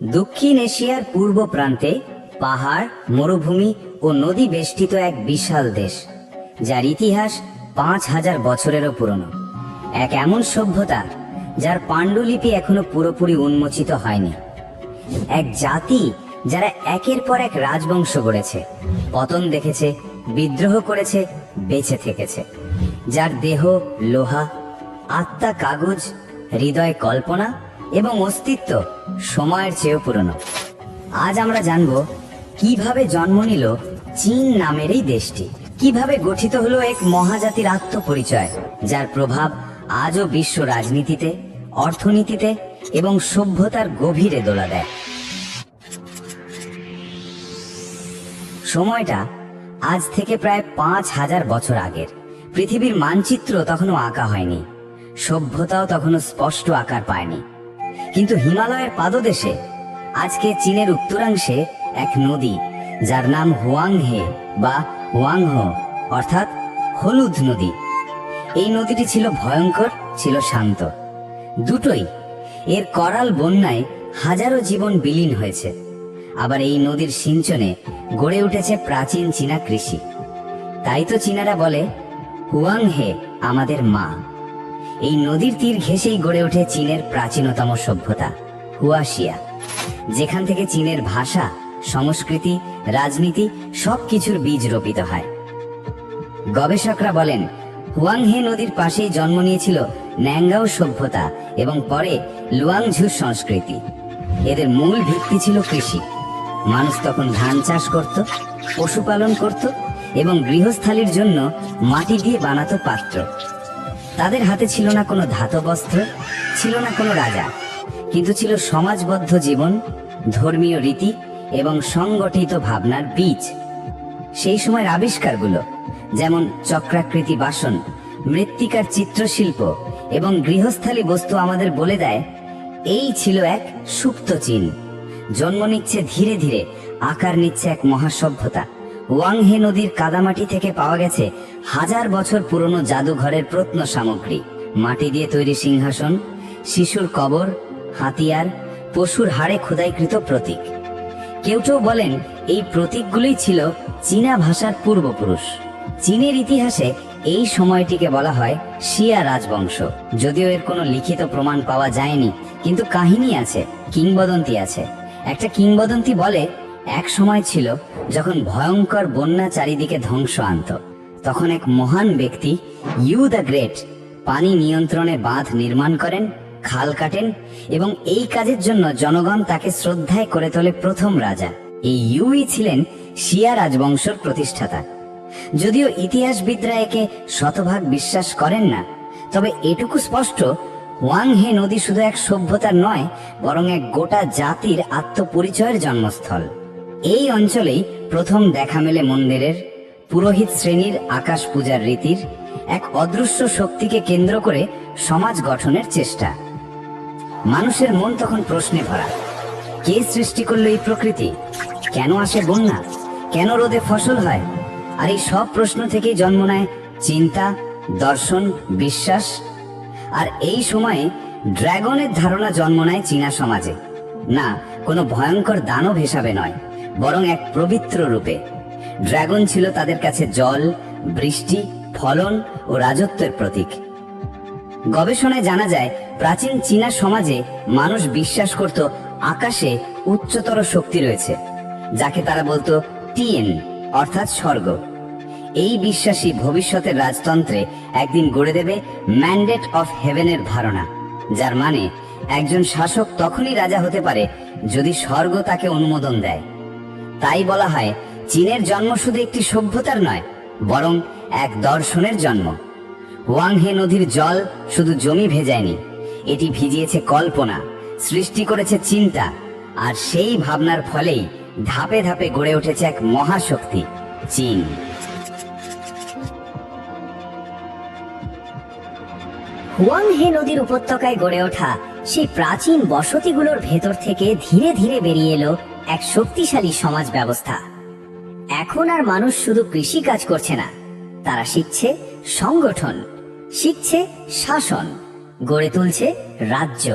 দক্ষিণ এশিয়ার পূর্ব প্রান্তে পাহাড়, মরুভূমি ও নদী বেষ্টিত এক বিশাল দেশ, যার ইতিহাস 5000 বছরেরও পুরনো। এক এমন সভ্যতা যার পাণ্ডুলিপি এখনো পুরোপুরি উন্মোচিত হয়নি। এক জাতি যারা একের পর এক রাজবংশ গড়েছে, পতন দেখেছে, বিদ্রোহ করেছে, বেঁচে থেকেছে, যার দেহ লোহা, আত্মা কাগজ, হৃদয় কল্পনা এবং অস্তিত্ব সময়ের চেয়েও পুরনো। আজ আমরা জানব কিভাবে জন্ম নিল চীন নামের এই দেশটি, কিভাবে গঠিত হলো এক মহাজাতির আত্মপরিচয়, যার প্রভাব আজও বিশ্ব রাজনীতিতে, অর্থনীতিতে এবং সভ্যতার গভীরে দোলা দেয়। সময়টা আজ থেকে প্রায় 5000 বছর আগের। পৃথিবীর মানচিত্র তখনও আঁকা হয়নি, সভ্যতাও তখনও স্পষ্ট আকার পায়নি। কিন্তু হিমালয়ের পাদদেশে, আজকে চীনের উত্তরাংশে, এক নদী যার নাম হুয়াংহে বা হুয়াংহো অর্থাৎ হলুদ নদী। এই নদীটি ছিল ভয়ঙ্কর, ছিল শান্ত, দুটোই। এর করাল বন্যায় হাজারো জীবন বিলীন হয়েছে। আবার এই নদীর সিঞ্চনে গড়ে উঠেছে প্রাচীন চীনা কৃষি। তাই তো চীনারা বলে, হুয়াংহে আমাদের মা। এই নদীর তীর ঘেঁষেই গড়ে ওঠে চীনের প্রাচীনতম সভ্যতা, হুয়াশিয়া, যেখান থেকে চীনের ভাষা, সংস্কৃতি, রাজনীতি সবকিছুর বীজ রোপিত হয়। গবেষকরা বলেন, হুয়াংহে নদীর পাশেই জন্ম নিয়েছিল ন্যাঙ্গাও সভ্যতা এবং পরে লুয়াংঝু সংস্কৃতি। এদের মূল ভিত্তি ছিল কৃষি। মানুষ তখন ধান চাষ করত, পশুপালন করত এবং গৃহস্থালির জন্য মাটি দিয়ে বানাতো পাত্র। তাদের হাতে ছিল না কোনো ধাতব অস্ত্র, ছিল না কোনো রাজা, কিন্তু ছিল সমাজবদ্ধ জীবন, ধর্মীয় রীতি এবং সংগঠিত ভাবনার বীজ। সেই সময়ের আবিষ্কারগুলো, যেমন চক্রাকৃতি বাসন, মৃত্তিকার চিত্রশিল্প এবং গৃহস্থালী বস্তু আমাদের বলে দেয় এই ছিল এক সুপ্ত চীন। জন্ম নিচ্ছে ধীরে ধীরে, আকার নিচ্ছে এক মহাসভ্যতা। হুয়াংহে নদীর কাদামাটি থেকে পাওয়া গেছে 1000 বছর পুরনো জাদুঘরের প্রত্ন সামগ্রী, মাটি দিয়ে তৈরি সিংহাসন, শিশুর কবর, হাতিয়ার, পশুর হাড়ে খোদাইকৃত প্রতীক। কেউ কেউ বলেন এই প্রতীকগুলোই ছিল চীনা ভাষার পূর্বপুরুষ। চীনের ইতিহাসে এই সময়টিকে বলা হয় শিয়া রাজবংশ। যদিও এর কোনো লিখিত প্রমাণ পাওয়া যায়নি, কিন্তু কাহিনী আছে, কিংবদন্তি আছে। একটা কিংবদন্তি বলে, এক সময় ছিল যখন ভয়ঙ্কর বন্যা চারিদিকে ধ্বংস আনত। তখন এক মহান ব্যক্তি, ইউ দ্য গ্রেট, পানি নিয়ন্ত্রণে বাঁধ নির্মাণ করেন, খাল কাটেন এবং এই কাজের জন্য জনগণ তাকে শ্রদ্ধায় করে তোলে প্রথম রাজা। এই ইউই ছিলেন শিয়া রাজবংশের প্রতিষ্ঠাতা। যদিও ইতিহাসবিদরা একে শতভাগ বিশ্বাস করেন না, তবে এটুকু স্পষ্ট, হুয়াংহে নদী শুধু এক সভ্যতার নয়, বরং এক গোটা জাতির আত্মপরিচয়ের জন্মস্থল। এই অঞ্চলেই প্রথম দেখা মেলে মন্দিরের, পুরোহিত শ্রেণীর আকাশ পূজার রীতির, এক অদৃশ্য শক্তিকে কেন্দ্র করে সমাজ গঠনের চেষ্টা। মানুষের মন তখন প্রশ্নে ভরা। কে সৃষ্টি করলো এই প্রকৃতি? কেন আসে বন্যা? কেন রোদে ফসল হয়? আর এই সব প্রশ্ন থেকেই জন্ম নেয় চিন্তা, দর্শন, বিশ্বাস। আর এই সময়ে ড্রাগনের ধারণা জন্ম নেয় চীনা সমাজে। না কোনো ভয়ঙ্কর দানব হিসাবে নয়, বরং এক পবিত্র রূপে। ড্রাগন ছিল তাদের কাছে জল, বৃষ্টি, ফলন ও রাজত্বের প্রতীক। গবেষণায় জানা যায়, প্রাচীন চীনা সমাজে মানুষ বিশ্বাস করত আকাশে উচ্চতর শক্তি রয়েছে, যাকে তারা বলতো টিয়েন অর্থাৎ স্বর্গ। এই বিশ্বাসী ভবিষ্যতের রাজতন্ত্রে একদিন গড়ে দেবে ম্যান্ডেট অফ হেভেনের ধারণা, যার মানে একজন শাসক তখনই রাজা হতে পারে যদি স্বর্গ তাকে অনুমোদন দেয়। তাই বলা হয়, চীনের জন্ম শুধু একটি সভ্যতার নয়, বরং এক দর্শনের জন্ম। হুয়াংহে নদীর জল শুধু জমি ভেজায়নি, এটি ভিজিয়েছে কল্পনা, সৃষ্টি করেছে চিন্তা, আর সেই ভাবনার ফলেই ধাপে ধাপে গড়ে উঠেছে এক মহাশক্তি, চীন। হুয়াংহে নদীর উপত্যকায় গড়ে ওঠা সেই প্রাচীন বসতিগুলোর ভেতর থেকে ধীরে ধীরে বেরিয়ে এলো এক শক্তিশালী সমাজ ব্যবস্থা। এখন আর মানুষ শুধু কৃষি কাজ করছে না, তারা শিখছে সংগঠন, শিখছে শাসন, গড়ে তুলছে রাজ্য।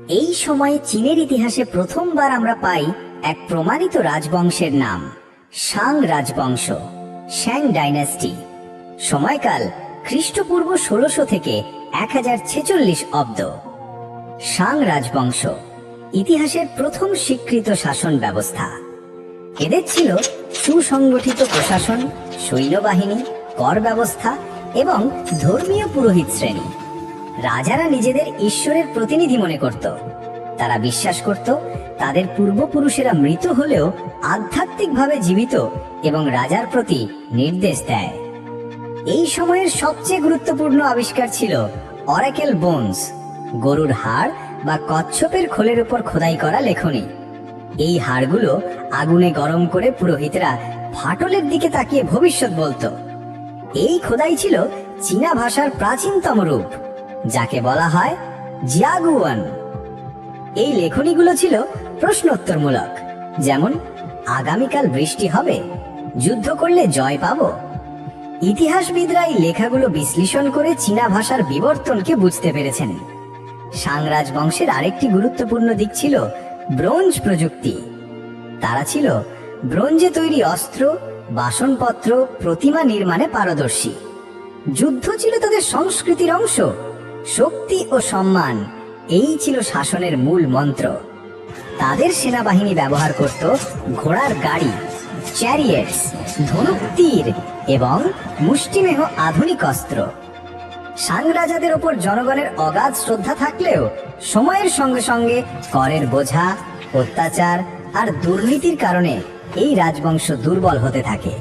এই সময়ে চীনের ইতিহাসে প্রথমবার আমরা পাই এক প্রমাণিত রাজবংশের নাম, শাং রাজবংশ, শ্যাং ডাইনাস্টি। সময়কাল খ্রিস্টপূর্ব 1600 থেকে 1046 অব্দ। শাং রাজবংশ ইতিহাসের প্রথম স্বীকৃত শাসন ব্যবস্থা। এদের ছিল সুসংগঠিত প্রশাসন, সৈন্যবাহিনী, কর ব্যবস্থা এবং ধর্মীয় পুরোহিত শ্রেণী। রাজারা নিজেদের ঈশ্বরের প্রতিনিধি মনে করত। তারা বিশ্বাস করত তাদের পূর্বপুরুষেরা মৃত হলেও আধ্যাত্মিকভাবে জীবিত এবং রাজার প্রতি নির্দেশ দেয়। এই সময়ের সবচেয়ে গুরুত্বপূর্ণ আবিষ্কার ছিল অরাকেল বোনস, গরুর হাড় বা কচ্ছপের খোলের উপর খোদাই করা লেখনী। এই হাড়গুলো আগুনে গরম করে পুরোহিতরা ফাটলের দিকে তাকিয়ে ভবিষ্যৎ বলতো। এই খোদাই ছিল চীনা ভাষার প্রাচীনতম রূপ, যাকে বলা হয় জিয়াগুয়ান। এই লেখনীগুলো ছিল প্রশ্নোত্তরমূলক, যেমন আগামীকাল বৃষ্টি হবে, যুদ্ধ করলে জয় পাবো। ইতিহাসবিদরা এই লেখাগুলো বিশ্লেষণ করে চীনা ভাষার বিবর্তনকে বুঝতে পেরেছেন। শাং রাজবংশের আরেকটি গুরুত্বপূর্ণ দিক ছিল ব্রোঞ্জ প্রযুক্তি। তারা ছিল ব্রোঞ্জে তৈরি অস্ত্র, বাসনপত্র, প্রতিমা নির্মাণে পারদর্শী। যুদ্ধ ছিল তাদের সংস্কৃতির অংশ। শক্তি ও সম্মান, এই ছিল শাসনের মূল মন্ত্র। তাদের সেনাবাহিনী ব্যবহার করত ঘোড়ার গাড়ি, চ্যারিয়েটস, ধনুক, তীর এবং মুষ্টিমেহ আধুনিক অস্ত্র। শাং রাজাদের ওপর জনগণের অগাধ শ্রদ্ধা থাকলেও সময়ের সঙ্গে সঙ্গে করের বোঝা, অত্যাচার আর দুর্নীতির কারণে এই রাজবংশ দুর্বল হতে থাকে।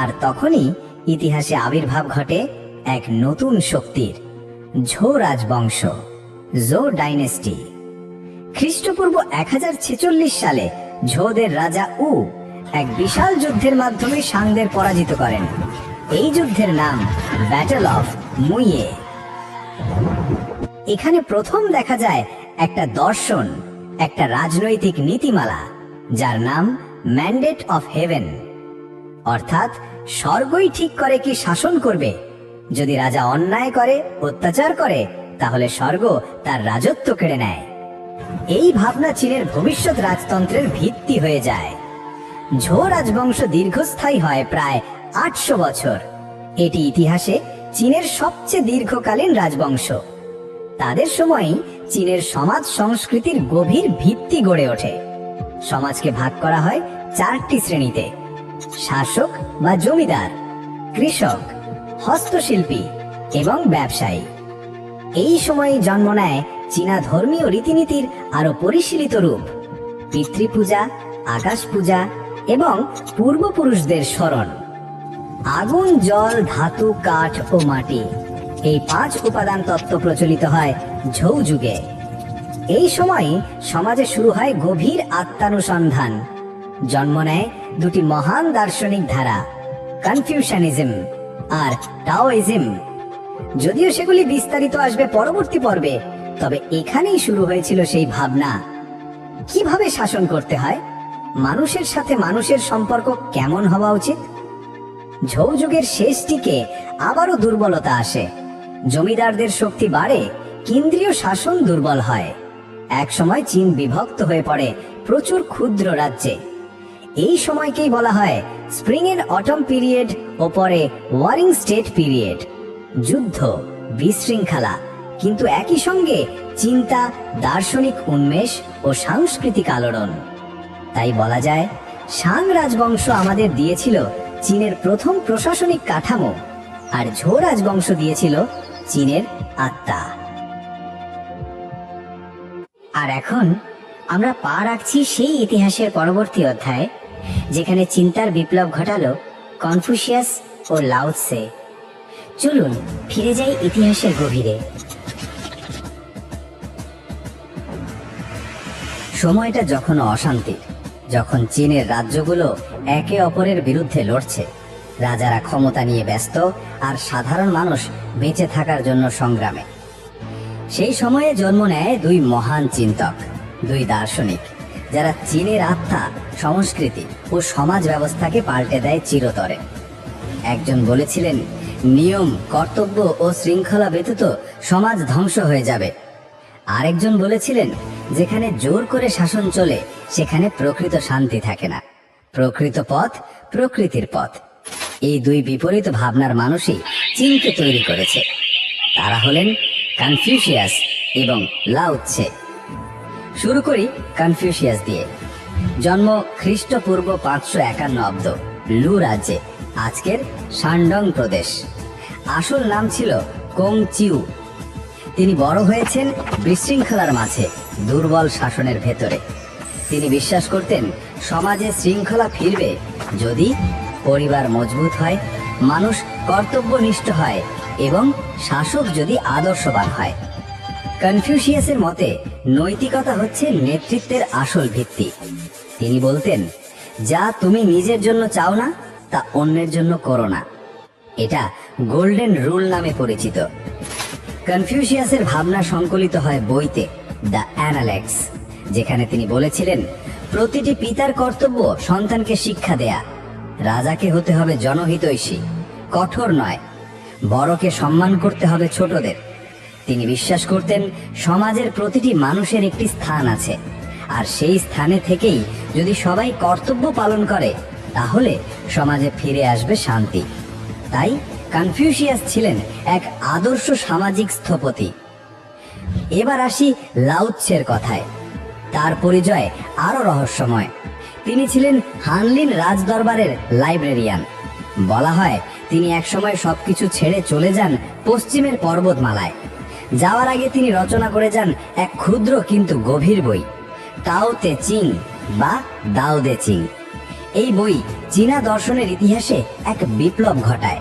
আর তখনই ইতিহাসে আবির্ভাব ঘটে এক নতুন শক্তির, ঝো রাজবংশ, জো ডাইনেস্টি। খ্রিস্টপূর্ব 1046 সালে ঝোদের রাজা উ এক বিশাল যুদ্ধের মাধ্যমে শাংদের পরাজিত করেন। এই যুদ্ধের নাম ব্যাটল অফ মুইয়ে। এখানে প্রথম দেখা যায় একটা দর্শন, একটা রাজনৈতিক নীতিমালা, যার নাম ম্যান্ডেট অফ হেভেন। অর্থাৎ স্বর্গই ঠিক করে কি শাসন করবে। যদি রাজা অন্যায় করে, অত্যাচার করে, তাহলে স্বর্গ তার রাজত্ব কেড়ে নেয়। এই ভাবনা চীনের ভবিষ্যৎ রাজতন্ত্রের ভিত্তি হয়ে যায়। ঝো রাজবংশ দীর্ঘস্থায়ী হয় প্রায় 800 বছর। এটি ইতিহাসে চীনের সবচেয়ে দীর্ঘকালীন রাজবংশ। তাদের সময়ই চীনের সমাজ সংস্কৃতির গভীর ভিত্তি গড়ে ওঠে। সমাজকে ভাগ করা হয় 4টি শ্রেণীতে: শাসক বা জমিদার, কৃষক, হস্তশিল্পী এবং ব্যবসায়ী। এই সময়ে জন্ম নেয় চীনা ধর্মীয় রীতিনীতির আরো পরিশীলিত রূপ: পিতৃপূজা, আকাশ পূজা এবং পূর্বপুরুষদের স্মরণ। আগুন, জল, ধাতু, কাঠ ও মাটি, এই 5 উপাদান তত্ত্ব প্রচলিত হয় ঝৌ যুগে। এই সময় সমাজে শুরু হয় গভীর আত্মানুসন্ধান। জন্ম নেয় 2টি মহান দার্শনিক ধারা, কনফিউশনিজম আর টাওইজম। যদিও সেগুলি বিস্তারিত আসবে পরবর্তী পর্বে, তবে এখানেই শুরু হয়েছিল সেই ভাবনা কিভাবে শাসন করতে হয়, মানুষের সাথে মানুষের সম্পর্ক কেমন হওয়া উচিত। ঝৌ যুগের শেষ দিকে আবারও দুর্বলতা আসে। জমিদারদের শক্তি বাড়ে, কেন্দ্রীয় শাসন দুর্বল হয়। এক সময় চীন বিভক্ত হয়ে পড়ে প্রচুর ক্ষুদ্র রাজ্যে। এই সময়কেই বলা হয় স্প্রিং এন্ড অটম পিরিয়ড ও পরে ওয়ারিং স্টেট পিরিয়ড। যুদ্ধ, বিশৃঙ্খলা, কিন্তু একই সঙ্গে চিন্তা, দার্শনিক উন্মেষ ও সাংস্কৃতিক আলোড়ন। তাই বলা যায় শাং রাজবংশ আমাদের দিয়েছিল চীনের প্রথম প্রশাসনিক কাঠামো, আর ঝো রাজবংশ দিয়েছিল চীনের আত্মা। আর এখন আমরা পা রাখছি সেই ইতিহাসের পরবর্তী অধ্যায়ে, যেখানে চিন্তার বিপ্লব ঘটালো কনফুসিয়াস ও লাও ত্সে। চলুন ফিরে যাই ইতিহাসের গভীরে। সময়টা যখন অশান্তির, যখন চীনের রাজ্যগুলো একে অপরের বিরুদ্ধে লড়ছে, রাজারা ক্ষমতা নিয়ে ব্যস্ত আর সাধারণ মানুষ বেঁচে থাকার জন্য সংগ্রামে। সেই সময়ে জন্ম নেয় 2 মহান চিন্তক, 2 দার্শনিক, যারা চীনের আত্মা, সংস্কৃতি ও সমাজ ব্যবস্থাকে পাল্টে দেয় চিরতরে। একজন বলেছিলেন, নিয়ম, কর্তব্য ও শৃঙ্খলা ব্যতীত সমাজ ধ্বংস হয়ে যাবে। আরেকজন বলেছিলেন, যেখানে জোর করে শাসন চলে সেখানে প্রকৃত শান্তি থাকে না। প্রকৃত পথ প্রকৃতির পথ। এই দুই বিপরীত ভাবনার মানুষই চীনকে তৈরি করেছে। তারা হলেন কনফিউশিয়াস এবং লাও ত্সে। শুরু করি কনফিউশিয়াস দিয়ে। জন্ম খ্রিস্টপূর্ব 551 অব্দ লু রাজ্যে, আজকের শানডং প্রদেশ। আসল নাম ছিল কোং চিউ। তিনি বড় হয়েছেন বিশৃঙ্খলার মাঝে, দুর্বল শাসনের ভেতরে। তিনি বিশ্বাস করতেন সমাজে শৃঙ্খলা ফিরবে যদি পরিবার মজবুত হয়, মানুষ কর্তব্যনিষ্ঠ হয় এবং শাসক যদি আদর্শবান হয়। কনফিউশিয়াসের মতে নৈতিকতা হচ্ছে নেতৃত্বের আসল ভিত্তি। তিনি বলতেন, যা তুমি নিজের জন্য চাও না তা অন্যের জন্য করো না। এটা গোল্ডেন রুল নামে পরিচিত। কনফিউশিয়াসের ভাবনা সংকলিত হয় বইতে দ্য অ্যানালেক্স, যেখানে তিনি বলেছিলেন, প্রতিটি পিতার কর্তব্য সন্তানকে শিক্ষা দেয়া। রাজাকে হতে হবে জনহিতৈষী, কঠোর নয়। বড়কে সম্মান করতে হবে ছোটদের। তিনি বিশ্বাস করতেন সমাজের প্রতিটি মানুষের একটি স্থান আছে, আর সেই স্থানে থেকেই যদি সবাই কর্তব্য পালন করে তাহলে সমাজে ফিরে আসবে শান্তি। তাই কনফিউশিয়াস ছিলেন এক আদর্শ সামাজিক স্থপতি। এবার আসি লাও ত্সের কথায়। তার পরিচয় আরো রহস্যময়। তিনি ছিলেন হানলিন রাজদরবারের লাইব্রেরিয়ান। বলা হয় তিনি একসময় সবকিছু ছেড়ে চলে যান পশ্চিমের পর্বতমালায়। যাওয়ার আগে তিনি রচনা করে যান এক ক্ষুদ্র কিন্তু গভীর বই, তাও তে চিং বা দাও দে চিং। এই বই চীনা দর্শনের ইতিহাসে এক বিপ্লব ঘটায়।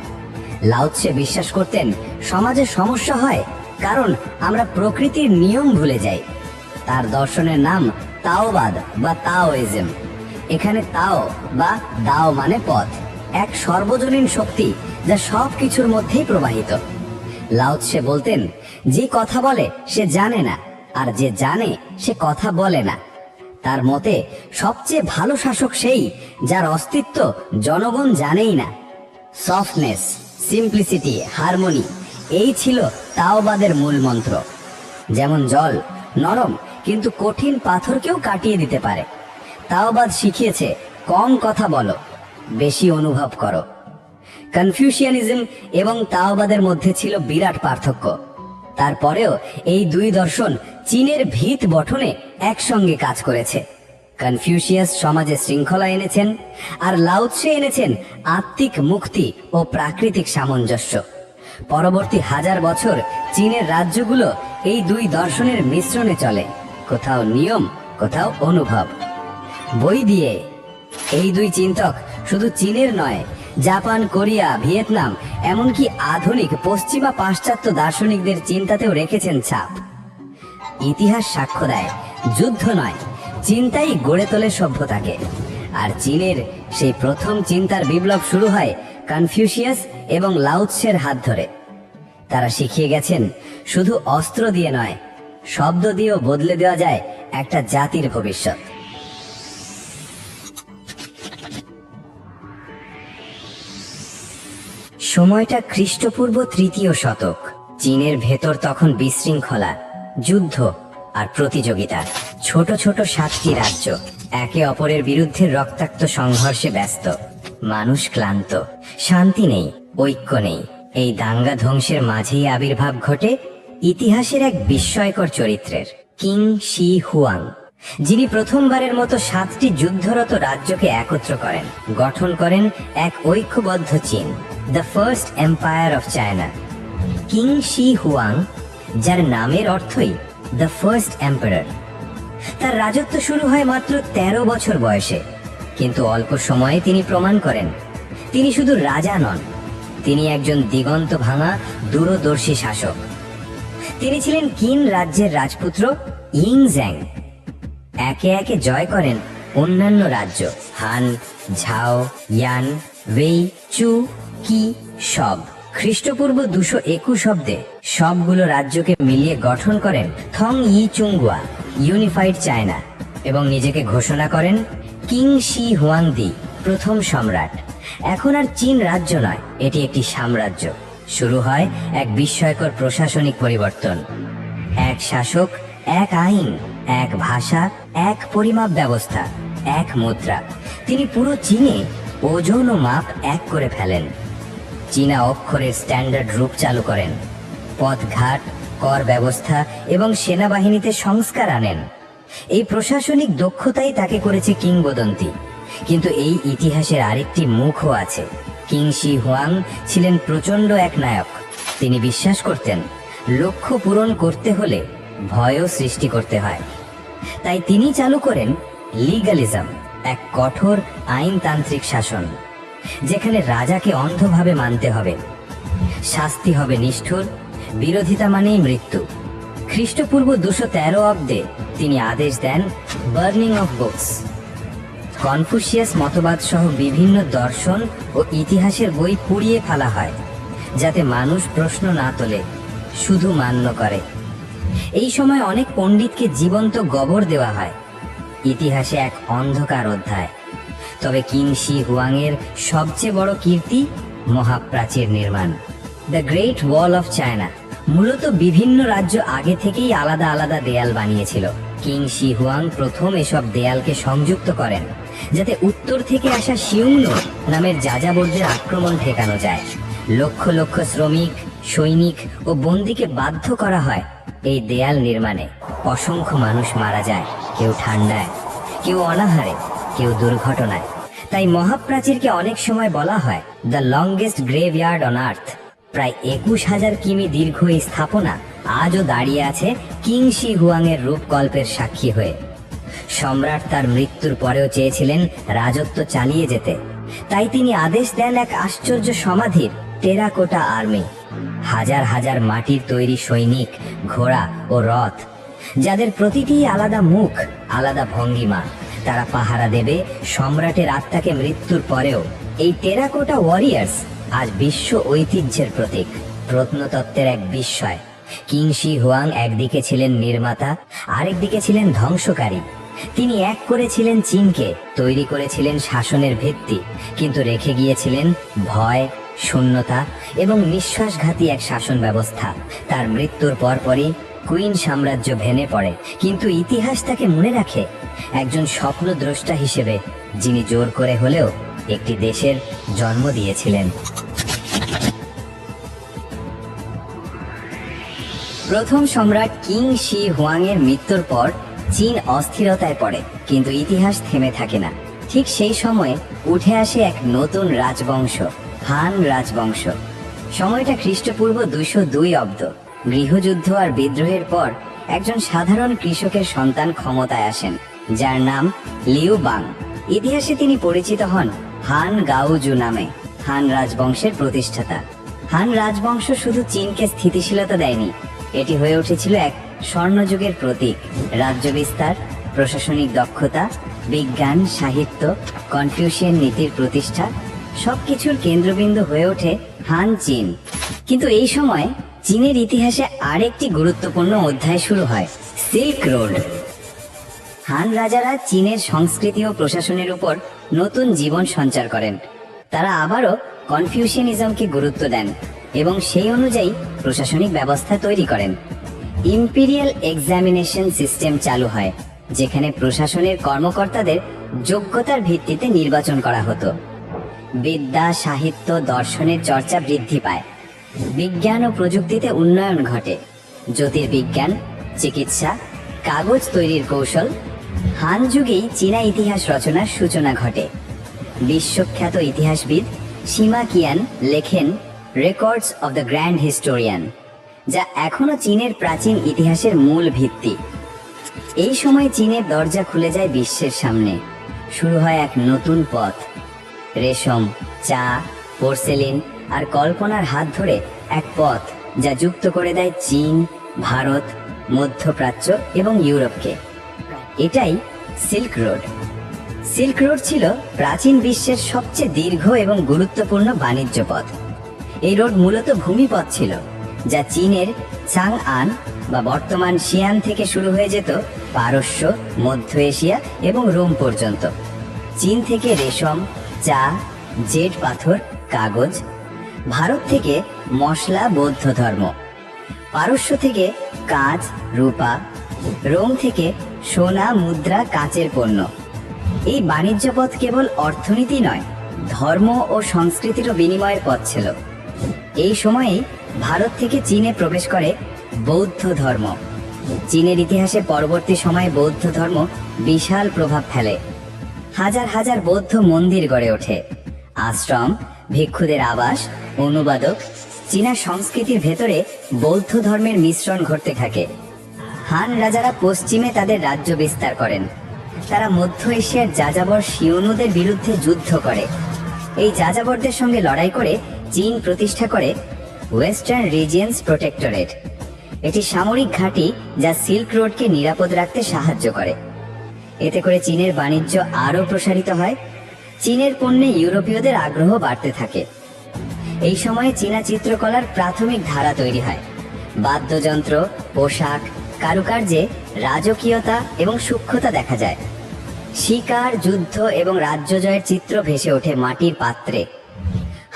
লাও ত্সে বিশ্বাস করতেন সমাজে সমস্যা হয় কারণ আমরা প্রকৃতির নিয়ম ভুলে যাই। তার দর্শনের নাম তাওবাদ বা তাওইজম। এখানে তাও বা দাও মানে পথ, এক সর্বজনীন শক্তি যা সব কিছুর মধ্যেই প্রবাহিত। লাও ত্সে বলতেন, যে কথা বলে সে জানে না, আর যে জানে সে কথা বলে না। তার মতে সবচেয়ে ভালো শাসক সেই যার অস্তিত্ব জনগণ জানেই না। সফটনেস, সিম্পলিসিটি, হারমোনি, এই ছিল তাওবাদের মূল মন্ত্র। যেমন জল নরম কিন্তু কঠিন পাথরকেও কাটিয়ে দিতে পারে। তাওবাদ শিখিয়েছে কম কথা বলো, বেশি অনুভব করো। কনফিউশিয়ানিজম এবং তাওবাদের মধ্যে ছিল বিরাট পার্থক্য। তারপরেও এই দুই দর্শন চীনের ভিত গঠনে একসঙ্গে কাজ করেছে। কনফিউশিয়াস সমাজে শৃঙ্খলা এনেছেন, আর লাও ত্সে এনেছেন আত্মিক মুক্তি ও প্রাকৃতিক সামঞ্জস্য। পরবর্তী 1000 বছর চীনের রাজ্যগুলো এই দুই দর্শনের মিশ্রণে চলে, কোথাও নিয়ম, কোথাও অনুভব। বই দিয়ে এই দুই চিন্তক শুধু চীনের নয়, জাপান, কোরিয়া, ভিয়েতনাম, এমনকি আধুনিক পশ্চিমা পাশ্চাত্য দার্শনিকদের চিন্তাতেও রেখেছেন ছাপ। ইতিহাস সাক্ষ্য দেয়, যুদ্ধ নয়, চিন্তাই গড়ে তোলে সভ্যতাকে। আর চীনের সেই প্রথম চিন্তার বিপ্লব শুরু হয় কনফিউশিয়াস এবং লাও ত্সের হাত ধরে। তারা শিখিয়ে গেছেন শুধু অস্ত্র দিয়ে নয়, শব্দ দিয়েও বদলে দেওয়া যায় একটা জাতির ভবিষ্যৎ। সময়টা খ্রিস্টপূর্ব 3য় শতক। চীনের ভেতর তখন বিশৃঙ্খলা, যুদ্ধ আর প্রতিযোগিতা। ছোট ছোট 7টি রাজ্য একে অপরের বিরুদ্ধে রক্তাক্ত সংঘর্ষে ব্যস্ত। মানুষ ক্লান্ত, শান্তি নেই, ঐক্য নেই। এই দাঙ্গা ধ্বংসের মাঝেই আবির্ভাব ঘটে ইতিহাসের এক বিস্ময়কর চরিত্রের, কিং শি হুয়াং, যিনি প্রথমবারের মতো 7টি যুদ্ধরত রাজ্যকে একত্র করেন, গঠন করেন এক ঐক্যবদ্ধ চীন, the first empire of China. King she Huang, যার নামের অর্থই দ্য ফার্স্ট এম্পায়ার। তার রাজত্ব শুরু হয় মাত্র 13 বছর বয়সে, কিন্তু অল্প সময়ে তিনি প্রমাণ করেন তিনি শুধু রাজা নন, তিনি একজন দিগন্ত ভাঙা দূরদর্শী শাসক। তিনি ছিলেন কিন রাজ্যের রাজপুত্র ইং জ্যাং। একে একে জয় করেন অন্যান্য রাজ্য, হান, ঝাও, ইয়ান, ওয়েই, চু, কি, সব। খ্রিস্টপূর্ব 221 অব্দে সবগুলো রাজ্যকে মিলিয়ে গঠন করেন থং ই চুংগুয়া, ইউনিফাইড চায়না, এবং নিজেকে ঘোষণা করেন কিং শি হুয়াংদি, প্রথম সম্রাট। এখন আর চীন রাজ্য নয়, এটি একটি সাম্রাজ্য। শুরু হয় এক বিস্ময়কর প্রশাসনিক পরিবর্তন। এক শাসক, এক আইন, এক ভাষা, এক পরিমাপ ব্যবস্থা, এক মুদ্রা। তিনি পুরো চীনে ওজন ও মাপ এক করে ফেলেন। চীনা অক্ষরের স্ট্যান্ডার্ড রূপ চালু করেন। পথঘাট, কর ব্যবস্থা এবং সেনাবাহিনীতে সংস্কার আনেন। এই প্রশাসনিক দক্ষতাই তাকে করেছে কিংবদন্তি। কিন্তু এই ইতিহাসের আরেকটি মুখও আছে। কিং শি হুয়াং ছিলেন প্রচণ্ড এক নায়ক। তিনি বিশ্বাস করতেন লক্ষ্য পূরণ করতে হলে ভয়ও সৃষ্টি করতে হয়। তাই তিনি চালু করেন লিগ্যালিজম, এক কঠোর আইনতান্ত্রিক শাসন, যেখানে রাজাকে অন্ধভাবে মানতে হবে, শাস্তি হবে নিষ্ঠুর, বিরোধিতা মানেই মৃত্যু। খ্রিস্টপূর্ব 213 অব্দে তিনি আদেশ দেন বার্নিং অফ বুকস। কনফুসিয়াস মতবাদ সহ বিভিন্ন দর্শন ও ইতিহাসের বই পুড়িয়ে ফেলা হয়, যাতে মানুষ প্রশ্ন না তোলে, শুধু মান্য করে। এই সময় অনেক পণ্ডিতকে জীবন্ত গবর দেওয়া হয়। ইতিহাসে এক অন্ধকার অধ্যায়। তবে কিং শি হুয়াং এর সবচেয়ে বড় কীর্তি মহাপ্রাচীর নির্মাণ, the great wall of China. মূলত বিভিন্ন রাজ্য আগে থেকেই আলাদা আলাদা দেয়াল বানিয়েছিল। কিং শি হুয়াং প্রথম এসব দেয়ালকে সংযুক্ত করেন, যাতে উত্তর থেকে আসা শিউংনো নামের যাযাবরদের আক্রমণ ঠেকানো যায়। লক্ষ লক্ষ শ্রমিক, সৈনিক ও বন্দীকে বাধ্য করা হয় এই দেয়াল নির্মাণে। অসংখ্য মানুষ মারা যায়, কেউ ঠান্ডায়, কেউ অনাহারে, কেউ দুর্ঘটনায়। তাই মহাপ্রাচীরকে অনেক সময় বলা হয় দ্য লংগেস্ট গ্রেভইয়ার্ড অন আর্থ। প্রায় 21,000 কিমি দীর্ঘ এই স্থাপনা আজও দাঁড়িয়ে আছে কিং শি হুয়াং এর রূপকল্পের সাক্ষী হয়ে। সম্রাট তার মৃত্যুর পরেও চেয়েছিলেন রাজত্ব চালিয়ে যেতে। তাই তিনি আদেশ দেন এক আশ্চর্য সমাধির টেরাকোটা আর্মি, হাজার হাজার মাটির তৈরি সৈনিক, ঘোড়া ও রথ, যাদের প্রতিটি আলাদা মুখ, আলাদা ভঙ্গিমা। তারা পাহারা দেবে সম্রাটের আত্মাকে মৃত্যুর পরেও। এই টেরাকোটা ওয়ারিয়ার্স আজ বিশ্ব ঐতিহ্যের প্রতীক, প্রত্নতত্ত্বের এক বিস্ময়। কিং শি হুয়াং একদিকে ছিলেন নির্মাতা, আরেকদিকে ছিলেন ধ্বংসকারী। তিনি এক করেছিলেন চীনকে, তৈরি করেছিলেন শাসনের ভিত্তি, কিন্তু রেখে গিয়েছিলেন ভয়, শূন্যতা এবং নিঃশ্বাসঘাতী এক শাসন ব্যবস্থা। তার মৃত্যুর পরপরই কুইন সাম্রাজ্য ভেঙে পড়ে, কিন্তু ইতিহাস তাকে মনে রাখে একজন স্বপ্নদ্রষ্টা হিসেবে, যিনি জোর করে হলেও একটি দেশের জন্ম দিয়েছিলেন। প্রথম সম্রাট কিং শি হুয়াং এর মৃত্যুর পর চীন অস্থিরতায় পড়ে, কিন্তু ইতিহাস থেমে থাকে না। ঠিক সেই সময়ে উঠে আসে এক নতুন রাজবংশ, হান রাজবংশ। সময়টা খ্রিস্টপূর্ব 202 অব্দ। গৃহযুদ্ধ আর বিদ্রোহের পর একজন সাধারণ কৃষকের সন্তান ক্ষমতায় আসেন, যার নাম লিউ বাং। ইতিহাসে তিনি পরিচিত হন হান গাওজু নামে, হান রাজবংশের প্রতিষ্ঠাতা। হান রাজবংশ শুধু চীনকে স্থিতিশীলতা দেয়নি, এটি হয়ে উঠেছিল এক স্বর্ণযুগের প্রতীক। রাজ্য বিস্তার, প্রশাসনিক দক্ষতা, বিজ্ঞান, সাহিত্য, কনফিউশিয়ান নীতির প্রতিষ্ঠা, সবকিছুর কেন্দ্রবিন্দু হয়ে ওঠে হান চীন। কিন্তু এই সময় চীনের ইতিহাসে আরেকটি গুরুত্বপূর্ণ অধ্যায় শুরু হয়, সিল্ক রোড। হান রাজারা চীনের সংস্কৃতি ও প্রশাসনের উপর নতুন জীবন সঞ্চার করেন। তারা আবারও কনফিউশিয়ানিজমকে গুরুত্ব দেন এবং সেই অনুযায়ী প্রশাসনিক ব্যবস্থা তৈরি করেন। ইম্পিরিয়াল এক্সামিনেশন সিস্টেম চালু হয়, যেখানে প্রশাসনের কর্মকর্তাদের যোগ্যতার ভিত্তিতে নির্বাচন করা হতো। বিদ্যা, সাহিত্য, দর্শনের চর্চা বৃদ্ধি পায়। বিজ্ঞান ও প্রযুক্তিতে উন্নয়ন ঘটে। জ্যোতির্বিজ্ঞান, চিকিৎসা, কাগজ তৈরির কৌশল। হান যুগেই চীনা ইতিহাস রচনার সূচনা ঘটে। বিশ্বখ্যাত ইতিহাসবিদ সীমা কিয়ান লেখেন records of the grand historian, যা এখনো চীনের প্রাচীন ইতিহাসের মূল ভিত্তি। এই সময় চীনের দরজা খুলে যায় বিশ্বের সামনে। শুরু হয় এক নতুন পথ। রেশম, চা, পোর্সেলিন আর কল্পনার হাত ধরে এক পথ যা যুক্ত করে দেয় চীন, ভারত, মধ্যপ্রাচ্য এবং ইউরোপকে। এটাই সিল্ক রোড। সিল্ক রোড ছিল প্রাচীন বিশ্বের সবচেয়ে দীর্ঘ এবং গুরুত্বপূর্ণ বাণিজ্য পথ। এই রোড মূলত ভূমিপথ ছিল, যা চীনের চাংআন বা বর্তমান শিয়ান থেকে শুরু হয়ে যেত পারস্য, মধ্য এশিয়া এবং রোম পর্যন্ত। চীন থেকে রেশম, চা, জেড পাথর, কাগজ। ভারত থেকে মশলা, বৌদ্ধ ধর্ম। পারস্য থেকে কাঁচ, রূপা, রোম থেকে সোনা, মুদ্রা, কাঁচের পণ্য। এই বাণিজ্য পথ কেবল অর্থনীতি নয়, ধর্ম ও সংস্কৃতিরও বিনিময়ের পথ ছিল। এই সময়েই ভারত থেকে চীনে প্রবেশ করে বৌদ্ধ ধর্ম। চীনের ইতিহাসে পরবর্তী সময়ে বৌদ্ধ ধর্ম বিশাল প্রভাব ফেলে। হাজার হাজার বৌদ্ধ মন্দির গড়ে ওঠে। আশ্রম, ভিক্ষুদের আবাস, অনুবাদক, চীনা সংস্কৃতির ভেতরে বৌদ্ধ ধর্মের মিশ্রণ ঘটতে থাকে। হান রাজারা পশ্চিমে তাদের রাজ্য বিস্তার করেন। তারা মধ্য এশিয়ার যাযাবর শিয়নুদের বিরুদ্ধে যুদ্ধ করে। এই যাযাবরদের সঙ্গে লড়াই করে চীন প্রতিষ্ঠা করে ওয়েস্টার্ন রিজিয়ন্স প্রোটেক্টরেট। এটি সামরিক ঘাঁটি যা সিল্ক রোডকে নিরাপদ রাখতে সাহায্য করে। এতে করে চীনের বাণিজ্য আরও প্রসারিত হয়। চীনের পণ্যে ইউরোপীয়দের আগ্রহ বাড়তে থাকে। এই সময়ে চীনা চিত্রকলার প্রাথমিক ধারা তৈরি হয়। বাদ্যযন্ত্র, পোশাক, কারুকার্যে রাজকীয়তা এবং সূক্ষ্মতা দেখা যায়। শিকার, যুদ্ধ এবং রাজ্য জয়ের চিত্র ভেসে ওঠে মাটির পাত্রে।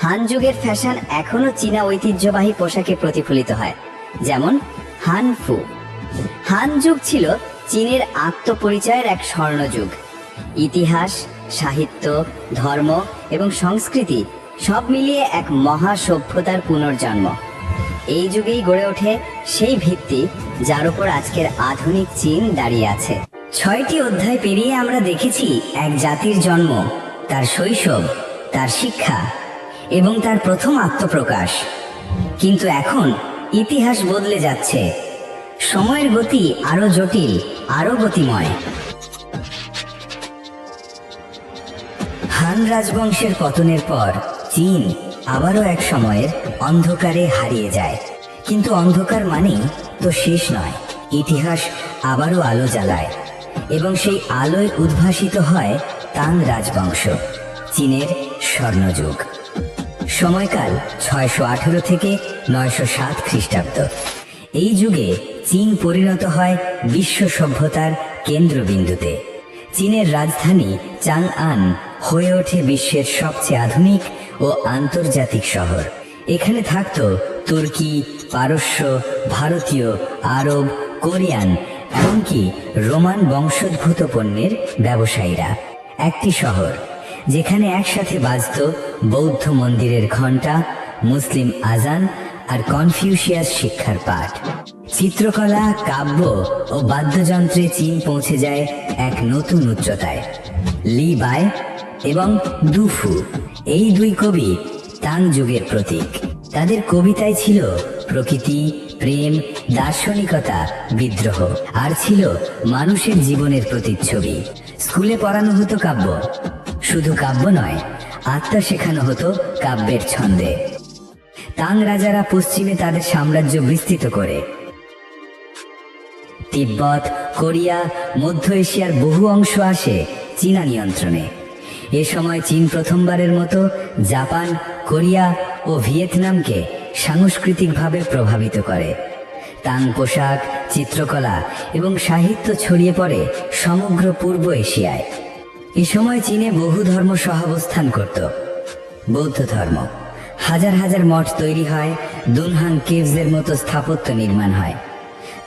হান যুগের ফ্যাশন এখনো চীনা ঐতিহ্যবাহী পোশাকে প্রতিফলিত হয়, যেমন হানফু। হান যুগ ছিল চীনের আত্মপরিচয়ের এক স্বর্ণযুগ। ইতিহাস, সাহিত্য, ধর্ম এবং সংস্কৃতি সব মিলিয়ে এক মহা সভ্যতার পুনর্জন্ম। এই যুগেই গড়ে ওঠে সেই ভিত্তি যার উপর আজকের আধুনিক চীন দাঁড়িয়ে আছে। 6টি অধ্যায় পেরিয়ে আমরা দেখেছি এক জাতির জন্ম, তার শৈশব, তার শিক্ষা এবং তার প্রথম আত্মপ্রকাশ। কিন্তু এখন ইতিহাস বদলে যাচ্ছে। সময়ের গতি আরো জটিল, আরো গতিময়। হান রাজবংশের পতনের পর চীন আবারও এক সময়ের অন্ধকারে হারিয়ে যায়। কিন্তু অন্ধকার মানেই তো শেষ নয়। ইতিহাস আবারও আলো জ্বালায় এবং সেই আলোয় উদ্ভাসিত হয় তাং রাজবংশ, চীনের স্বর্ণযুগ। সময়কাল 618 থেকে 907 খ্রিস্টাব্দ। এই যুগে চীন পরিণত হয় বিশ্ব সভ্যতার কেন্দ্রবিন্দুতে। চীনের রাজধানী চাংআন হয়ে ওঠে বিশ্বের সবচেয়ে আধুনিক ও আন্তর্জাতিক শহর। এখানে থাকত তুর্কি, পারস্য, ভারতীয়, আরব, কোরিয়ান, এমনকি রোমান বংশোদ্ভূত পণ্যের ব্যবসায়ীরা। একটি শহর যেখানে একসাথে বাজত বৌদ্ধ মন্দিরের ঘণ্টা, মুসলিম আজান আর কনফিউশিয়াস শিক্ষার পাঠ। চিত্রকলা, কাব্য ও বাদ্যযন্ত্রে চীন পৌঁছে যায় এক নতুন উচ্চতায়। লি বাই এবং দুফু, এই দুই কবি তাং যুগের প্রতীক। তাদের কবিতায় ছিল প্রকৃতি, প্রেম, দার্শনিকতা, বিদ্রোহ, আর ছিল মানুষের জীবনের প্রতিচ্ছবি। স্কুলে পড়ানো হতো কাব্য, শুধু কাব্য নয়, আত্মা শেখানো হতো কাব্যের ছন্দে। তাং রাজারা পশ্চিমে তাদের সাম্রাজ্য বিস্তৃত করে তিব্বত, কোরিয়া, মধ্য এশিয়ার বহু অংশ আসে চীনা নিয়ন্ত্রণে। এ সময় চীন প্রথমবারের মতো জাপান, কোরিয়া ও ভিয়েতনামকে সাংস্কৃতিকভাবে প্রভাবিত করে। তাং পোশাক, চিত্রকলা এবং সাহিত্য ছড়িয়ে পড়ে সমগ্র পূর্ব এশিয়ায়। এ সময় চীনে বহু ধর্ম সহাবস্থান করত। বৌদ্ধ ধর্ম, হাজার হাজার মঠ তৈরি হয়, দুনহাং কেভসের মতো স্থাপত্য নির্মাণ হয়।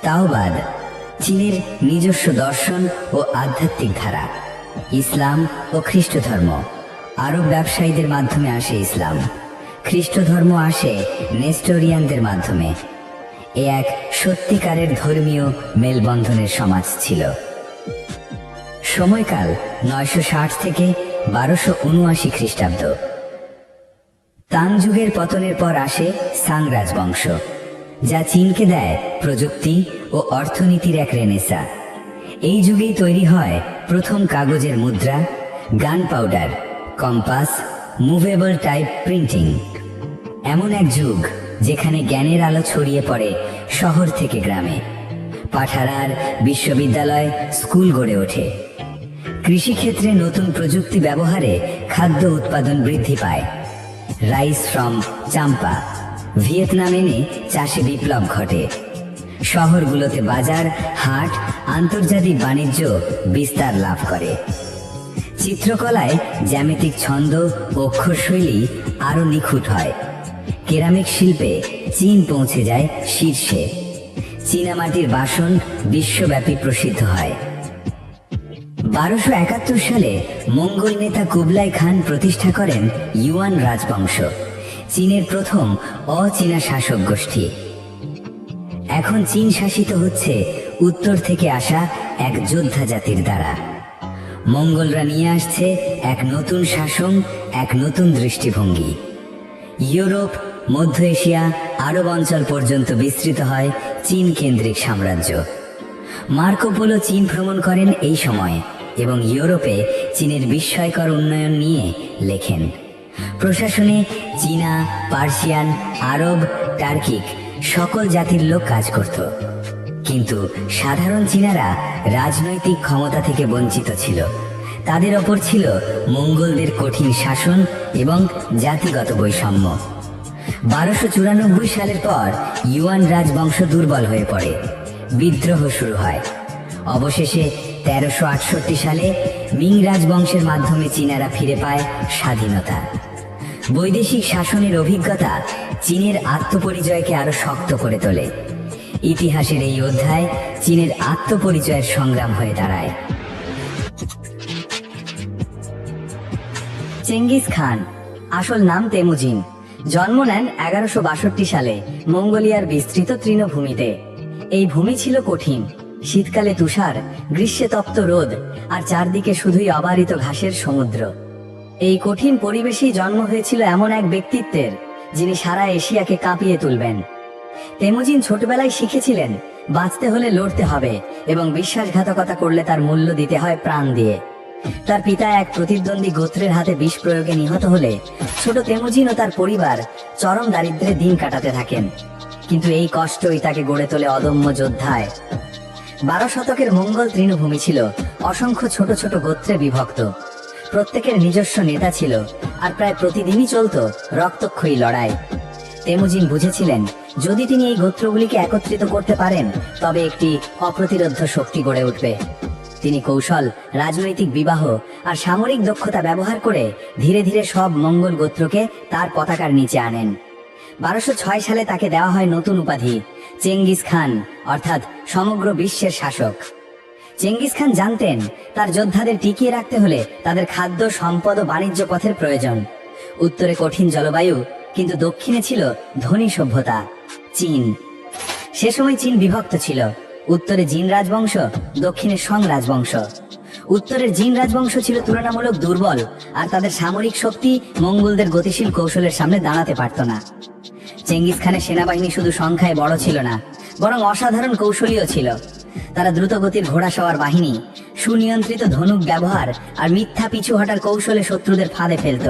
তাওবাদ, চীনের নিজস্ব দর্শন ও আধ্যাত্মিক ধারা। ইসলাম ও খ্রিস্ট ধর্ম, আরব ব্যবসায়ীদের মাধ্যমে আসে ইসলাম। খ্রিস্ট ধর্ম আসে নেস্টোরিয়ানদের মাধ্যমে। এ এক সত্যিকারের ধর্মীয় মেলবন্ধনের সমাজ ছিল। সময়কাল 960 থেকে 1279 খ্রিস্টাব্দ। তাং যুগের পতনের পর আসে সাং রাজবংশ, যা চীনকে দেয় প্রযুক্তি ও অর্থনীতির এক রেনেসা। এই যুগেই তৈরি হয় প্রথম কাগজের মুদ্রা, গান powder, compass, movable type printing. এমন এক যুগ যেখানে জ্ঞানের আলো ছড়িয়ে পড়ে শহর থেকে গ্রামে। পাঠাগার, বিশ্ববিদ্যালয়, স্কুল গড়ে ওঠে। কৃষিক্ষেত্রে নতুন প্রযুক্তি ব্যবহারে খাদ্য উৎপাদন বৃদ্ধি পায়। রাইস ফ্রম চাম্পা, ভিয়েতনাম এনে চাষে বিপ্লব ঘটে। শহরগুলোতে বাজার, হাট, আন্তর্জাতিক বাণিজ্য বিস্তার লাভ করে। চিত্রকলায় জ্যামিতিক ছন্দ, অক্ষরশৈলী আরো নিখুঁত হয়। কেরামিক শিল্পে চীন পৌঁছে যায় শীর্ষে। চীনামাটির বাসন বিশ্বব্যাপী প্রসিদ্ধ হয়। 1271 সালে মঙ্গল নেতা কুবলাই খান প্রতিষ্ঠা করেন ইউয়ান রাজবংশ, চীনের প্রথম অচীনা শাসক গোষ্ঠী। এখন চীন শাসিত হচ্ছে উত্তর থেকে আসা এক যোদ্ধা জাতির দ্বারা। মঙ্গলরা নিয়ে আসছে এক নতুন শাসন, এক নতুন দৃষ্টিভঙ্গি। ইউরোপ, মধ্য এশিয়া, আরব অঞ্চল পর্যন্ত বিস্তৃত হয় চীন কেন্দ্রিক সাম্রাজ্য। মার্কো পোলো চীন ভ্রমণ করেন এই সময় এবং ইউরোপে চীনের বিস্ময়কর উন্নয়ন নিয়ে লেখেন। প্রশাসনে চীনা, পার্সিয়ান, আরব, টার্কিক সকল জাতির লোক কাজ করত, কিন্তু সাধারণ চীনারা রাজনৈতিক ক্ষমতা থেকে বঞ্চিত ছিল। তাদের ওপর ছিল মঙ্গলদের কঠিন শাসন এবং জাতিগত বৈষম্য। 1294 সালের পর ইউয়ান রাজবংশ দুর্বল হয়ে পড়ে, বিদ্রোহ শুরু হয়। অবশেষে 1368 সালে মিং রাজবংশের মাধ্যমে চীনারা ফিরে পায় স্বাধীনতা। বৈদেশিক শাসনের অভিজ্ঞতা চীনের আত্মপরিচয়কে আরো শক্ত করে তোলে। ইতিহাসের এই অধ্যায় চীনের আত্মপরিচয়ের সংগ্রাম হয়ে দাঁড়ায়। চেঙ্গিস খান, আসল নাম তেমুজিন, জন্ম নেন 1162 সালে মঙ্গোলিয়ার বিস্তৃত তৃণভূমিতে। এই ভূমি ছিল কঠিন, শীতকালে তুষার, গ্রীষ্মে তপ্ত রোদ, আর চারদিকে শুধুই অবারিত ঘাসের সমুদ্র। এই কঠিন পরিবেশেই জন্ম হয়েছিল এমন এক ব্যক্তিত্বের, যিনি সারা এশিয়াকে কাঁপিয়ে তুলবেন। তেমুজিন ছোটবেলায় শিখেছিলেন বাঁচতে হলে লড়তে হবে এবং বিশ্বাসঘাতকতা করলে তার মূল্য দিতে হয় প্রাণ দিয়ে। তার পিতা এক প্রতিদ্বন্দ্বী গোত্রের হাতে বিষ প্রয়োগে নিহত হলে ছোট তেমুজিন ও তার পরিবার চরম দারিদ্র্যে দিন কাটাতে থাকেন, কিন্তু এই কষ্টই তাকে গড়ে তোলে অদম্য যোদ্ধায়। 12 শতকের মঙ্গল তৃণভূমি ছিল অসংখ্য ছোট ছোট গোত্রে বিভক্ত। প্রত্যেকের নিজস্ব নেতা ছিল, আর প্রায় প্রতিদিনই চলত রক্তক্ষয়ী লড়াই। তেমুজিন বুঝেছিলেন যদি তিনি এই গোত্রগুলিকে একত্রিত করতে পারেন তবে একটি অপ্রতিরোধ্য শক্তি গড়ে উঠবে। তিনি কৌশল, রাজনৈতিক বিবাহ আর সামরিক দক্ষতা ব্যবহার করে ধীরে ধীরে সব মঙ্গল গোত্রকে তার পতাকার নিচে আনেন। 1206 সালে তাকে দেওয়া হয় নতুন উপাধি চেঙ্গিস খান, অর্থাৎ সমগ্র বিশ্বের শাসক। চেঙ্গিস খান জানতেন তার যোদ্ধাদের টিকিয়ে রাখতে হলে তাদের খাদ্য, সম্পদ ও বাণিজ্য পথের প্রয়োজন। উত্তরে কঠিন জলবায়ু, কিন্তু দক্ষিণে ছিল ধনী সভ্যতা, চীন। সে সময় চীন বিভক্ত ছিল, উত্তরে জিন রাজবংশ, দক্ষিণে সং রাজবংশ। উত্তরের জিন রাজবংশ ছিল তুলনামূলক দুর্বল, আর তাদের সামরিক শক্তি মঙ্গলদের গতিশীল কৌশলের সামনে দাঁড়াতে পারত না। চেঙ্গিস খানের সেনাবাহিনী শুধু সংখ্যায় বড় ছিল না, বরং অসাধারণ কৌশলীয় ছিল। তারা দ্রুতগতির ঘোড়া সওয়ার বাহিনী, সুনিয়ন্ত্রিত ধনুক ব্যবহার আর মিথ্যা পিছু হটার কৌশলে শত্রুদের ফাঁদে ফেলত।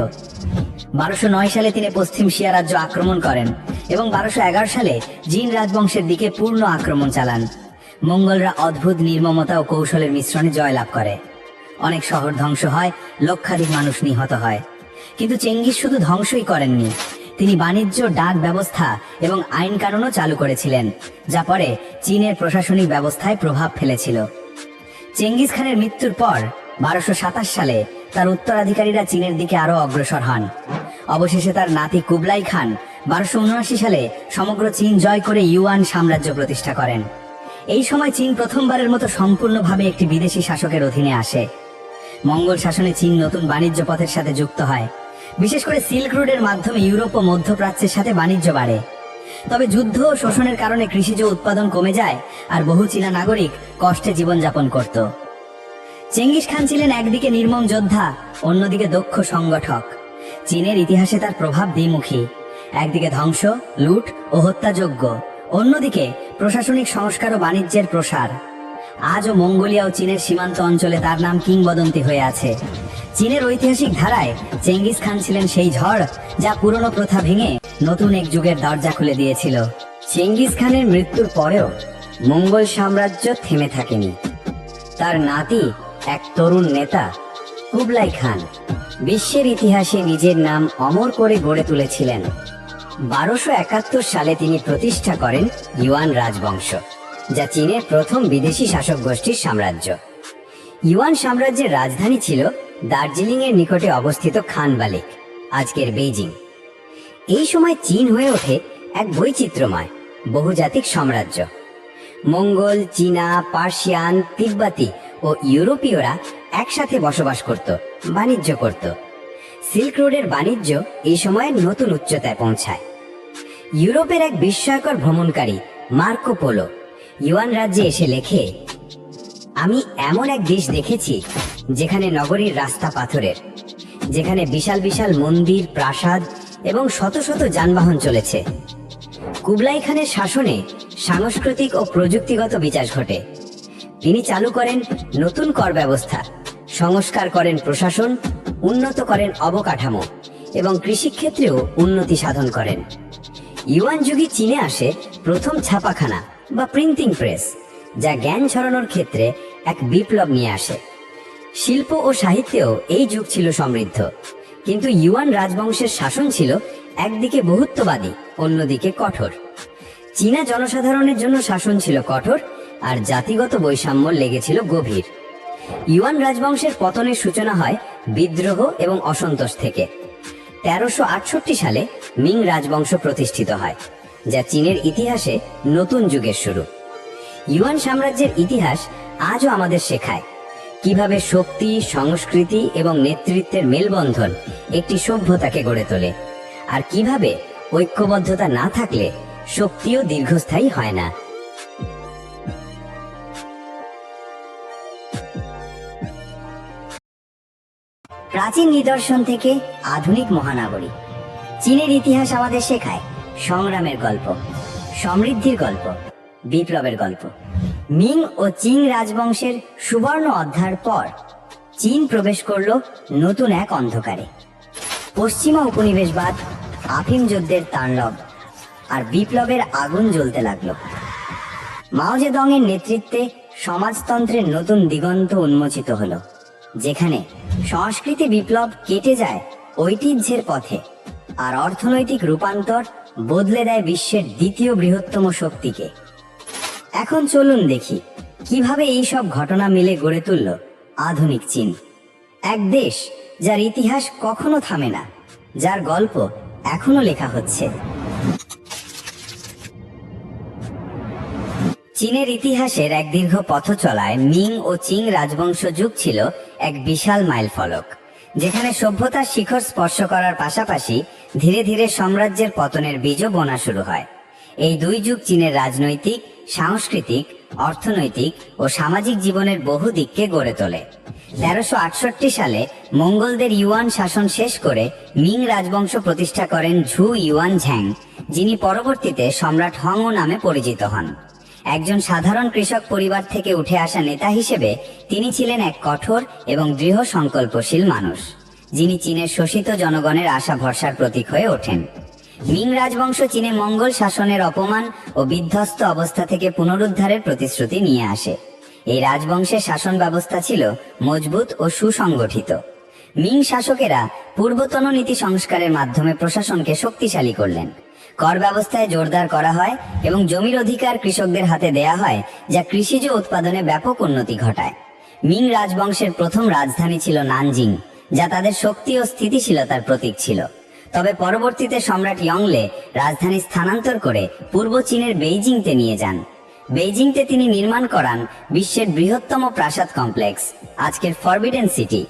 1209 সালে তিনি পশ্চিম শিয়া রাজ্য আক্রমণ করেন এবং 1211 সালে জিন রাজবংশের দিকে পূর্ণ আক্রমণ চালান। মঙ্গলরা অদ্ভুত নির্মমতা ও কৌশলের মিশ্রণে জয়লাভ করে। অনেক শহর ধ্বংস হয়, লক্ষাধিক মানুষ নিহত হয়। কিন্তু চেঙ্গিস শুধু ধ্বংসই করেননি, তিনি বাণিজ্য, ডাক ব্যবস্থা এবং আইন কানুনও চালু করেছিলেন, যা পরে চীনের প্রশাসনিক ব্যবস্থায় প্রভাব ফেলেছিল। চেঙ্গিস খানের মৃত্যুর পর 1227 সালে তার উত্তরাধিকারীরা চীনের দিকে আরো অগ্রসর হন। অবশেষে তার নাতি কুবলাই খান 1279 সালে সমগ্র চীন জয় করে ইউয়ান সাম্রাজ্য প্রতিষ্ঠা করেন। এই সময় চীন প্রথমবারের মতো সম্পূর্ণভাবে একটি বিদেশি শাসকের অধীনে আসে। মঙ্গল শাসনে চীন নতুন বাণিজ্য পথের সাথে যুক্ত হয়, বিশেষ করে সিল্ক রোডের মাধ্যমে ইউরোপ ও মধ্যপ্রাচ্যের সাথে বাণিজ্য বাড়ে। তবে যুদ্ধ ও শোষণের কারণে কৃষিজ উৎপাদন কমে যায়, আর বহু চীনা নাগরিক কষ্টে জীবনযাপন করত। চেঙ্গিস খান ছিলেন একদিকে নির্মম যোদ্ধা, অন্যদিকে দক্ষ সংগঠক। চীনের ইতিহাসে তার প্রভাব দ্বিমুখী, একদিকে ধ্বংস, লুট ও হত্যাযজ্ঞ, অন্যদিকে প্রশাসনিক সংস্কার ও বাণিজ্যের প্রসার। আজও মঙ্গোলিয়া ও চীনের সীমান্ত অঞ্চলে তার নাম কিংবদন্তি হয়ে আছে। চীনের ঐতিহাসিক ধারায় চেঙ্গিস খান ছিলেন সেই ঝড় যা পুরনো প্রথা ভেঙে নতুন এক যুগের দরজা খুলে দিয়েছিল। চেঙ্গিস খানের মৃত্যুর পরেও মঙ্গল সাম্রাজ্য থেমে থাকেনি। তার নাতি, এক তরুণ নেতা কুবলাই খান, বিশ্বের ইতিহাসে নিজের নাম অমর করে গড়ে তুলেছিলেন। 1271 সালে তিনি প্রতিষ্ঠা করেন ইউয়ান রাজবংশ, যা চীনের প্রথম বিদেশি শাসক গোষ্ঠীর সাম্রাজ্য। ইউয়ান সাম্রাজ্যের রাজধানী ছিল দার্জিলিং এর নিকটে অবস্থিত খানবালিক, আজকের বেইজিং। এই সময় চীন হয়ে ওঠে এক বৈচিত্র্যময় বহুজাতিক সাম্রাজ্য। মঙ্গল, চীনা, পার্সিয়ান, তিব্বতী ও ইউরোপীয়রা একসাথে বসবাস করত, বাণিজ্য করত। সিল্ক রোডের বাণিজ্য এই সময় নতুন উচ্চতায় পৌঁছায়। ইউরোপের এক বিস্ময়কর ভ্রমণকারী মার্কো পোলো ইউয়ান রাজ্যে এসে লেখে, আমি এমন এক দেশ দেখেছি যেখানে নগরীর রাস্তা পাথরের, যেখানে বিশাল বিশাল মন্দির, প্রাসাদ এবং শত শত যানবাহন চলেছে। কুবলাই খানের শাসনে সাংস্কৃতিক ও প্রযুক্তিগত বিকাশ ঘটে। তিনি চালু করেন নতুন কর ব্যবস্থা, সংস্কার করেন প্রশাসন, উন্নত করেন অবকাঠামো এবং কৃষিক্ষেত্রেও উন্নতি সাধন করেন। ইউয়ান যুগে চীনে আসে প্রথম ছাপাখানা বা প্রিন্টিং প্রেস, যা জ্ঞান ছড়ানোর ক্ষেত্রে এক বিপ্লব নিয়ে আসে। শিল্প ও সাহিত্যেও এই যুগ ছিল সমৃদ্ধ, কিন্তু ইউয়ান রাজবংশের শাসন ছিল একদিকে বহুত্ববাদী, অন্যদিকে কঠোর। চীনা জনসাধারণের জন্য শাসন ছিল কঠোর, আর জাতিগত বৈষম্য লেগেছিল গভীর। ইউয়ান রাজবংশের পতনের সূচনা হয় বিদ্রোহ এবং অসন্তোষ থেকে। 1368 সালে মিং রাজবংশ প্রতিষ্ঠিত হয়, যা চীনের ইতিহাসে নতুন যুগের শুরু। ইউয়ান সাম্রাজ্যের ইতিহাস আজও আমাদের শেখায় কিভাবে শক্তি, সংস্কৃতি এবং নেতৃত্বের মেলবন্ধন একটি সভ্যতাকে গড়ে তোলে, আর কিভাবে ঐক্যবদ্ধতা না থাকলে শক্তিও দীর্ঘস্থায়ী হয় না। প্রাচীন নিদর্শন থেকে আধুনিক মহানগরী, চীনের ইতিহাস আমাদের শেখায় সংগ্রামের গল্প, সমৃদ্ধির গল্প, বিপ্লবের গল্প। মিং ও চিং রাজবংশের সুবর্ণ অধ্যায়ের পর চীন প্রবেশ করল নতুন এক অন্ধকারে। পশ্চিমা উপনিবেশবাদ, আফিম যুদ্ধের তাণ্ডব আর বিপ্লবের আগুন জ্বলতে লাগলো। মাও জেদং এর নেতৃত্বে সমাজতন্ত্রের নতুন দিগন্ত উন্মোচিত হলো, যেখানে সংস্কৃতি বিপ্লব কেটে যায় ঐতিহ্যের পথে, আর অর্থনৈতিক রূপান্তর বদলে দেয় বিশ্বের দ্বিতীয় বৃহত্তম শক্তিকে। এখন চলুন দেখি কিভাবে এই সব ঘটনা মিলে গড়ে তুলল আধুনিক চীন, এক দেশ যার ইতিহাস কখনো থামে না, যার গল্প এখনো লেখা হচ্ছে। চীনের ইতিহাসের এক দীর্ঘ পথ চলায় মিং ও চিং রাজবংশ যুগ ছিল এক বিশাল মাইল ফলক, যেখানে সভ্যতার শিখর স্পর্শ করার পাশাপাশি ধীরে ধীরে সাম্রাজ্যের পতনের বীজও বোনা শুরু হয়। এই দুই যুগ চীনের রাজনৈতিক, সাংস্কৃতিক, অর্থনৈতিক ও সামাজিক জীবনের বহু দিককে গড়ে তোলে। 1368 সালে মঙ্গলদের ইউয়ান শাসন শেষ করে মিং রাজবংশ প্রতিষ্ঠা করেন ঝু ইউয়ান ঝ্যাং, যিনি পরবর্তীতে সম্রাট হংও নামে পরিচিত হন। একজন সাধারণ কৃষক পরিবার থেকে উঠে আসা নেতা হিসেবে তিনি ছিলেন এক কঠোর এবং দৃঢ় সংকল্পশীল মানুষ, যিনি চীনের শোষিত জনগণের আশা ভরসার প্রতীক হয়ে ওঠেন। মিং রাজবংশ চীনে মঙ্গল শাসনের অপমান ও বিধ্বস্ত অবস্থা থেকে পুনরুদ্ধারের প্রতিশ্রুতি নিয়ে আসে। এই রাজবংশের শাসন ব্যবস্থা ছিল মজবুত ও সুসংগঠিত। মিং শাসকেরা পূর্বতন নীতি সংস্কারের মাধ্যমে প্রশাসনকে শক্তিশালী করলেন। কর ব্যবস্থায় জোরদার করা হয় এবং জমির অধিকার কৃষকদের হাতে দেয়া হয়, যা কৃষিজ উৎপাদনে ব্যাপক উন্নতি ঘটায়। মিং রাজবংশের প্রথম রাজধানী ছিল নানজিং, যা তাদের শক্তি ও স্থিতিশীলতার প্রতীক ছিল। তবে পরবর্তীতে সম্রাট ইয়ংলে রাজধানী স্থানান্তর করে পূর্ব চীনের বেইজিংতে নিয়ে যান। বেইজিংতে তিনি নির্মাণ করান বিশ্বের বৃহত্তম প্রাসাদ কমপ্লেক্স, আজকের ফরবিডেন সিটি।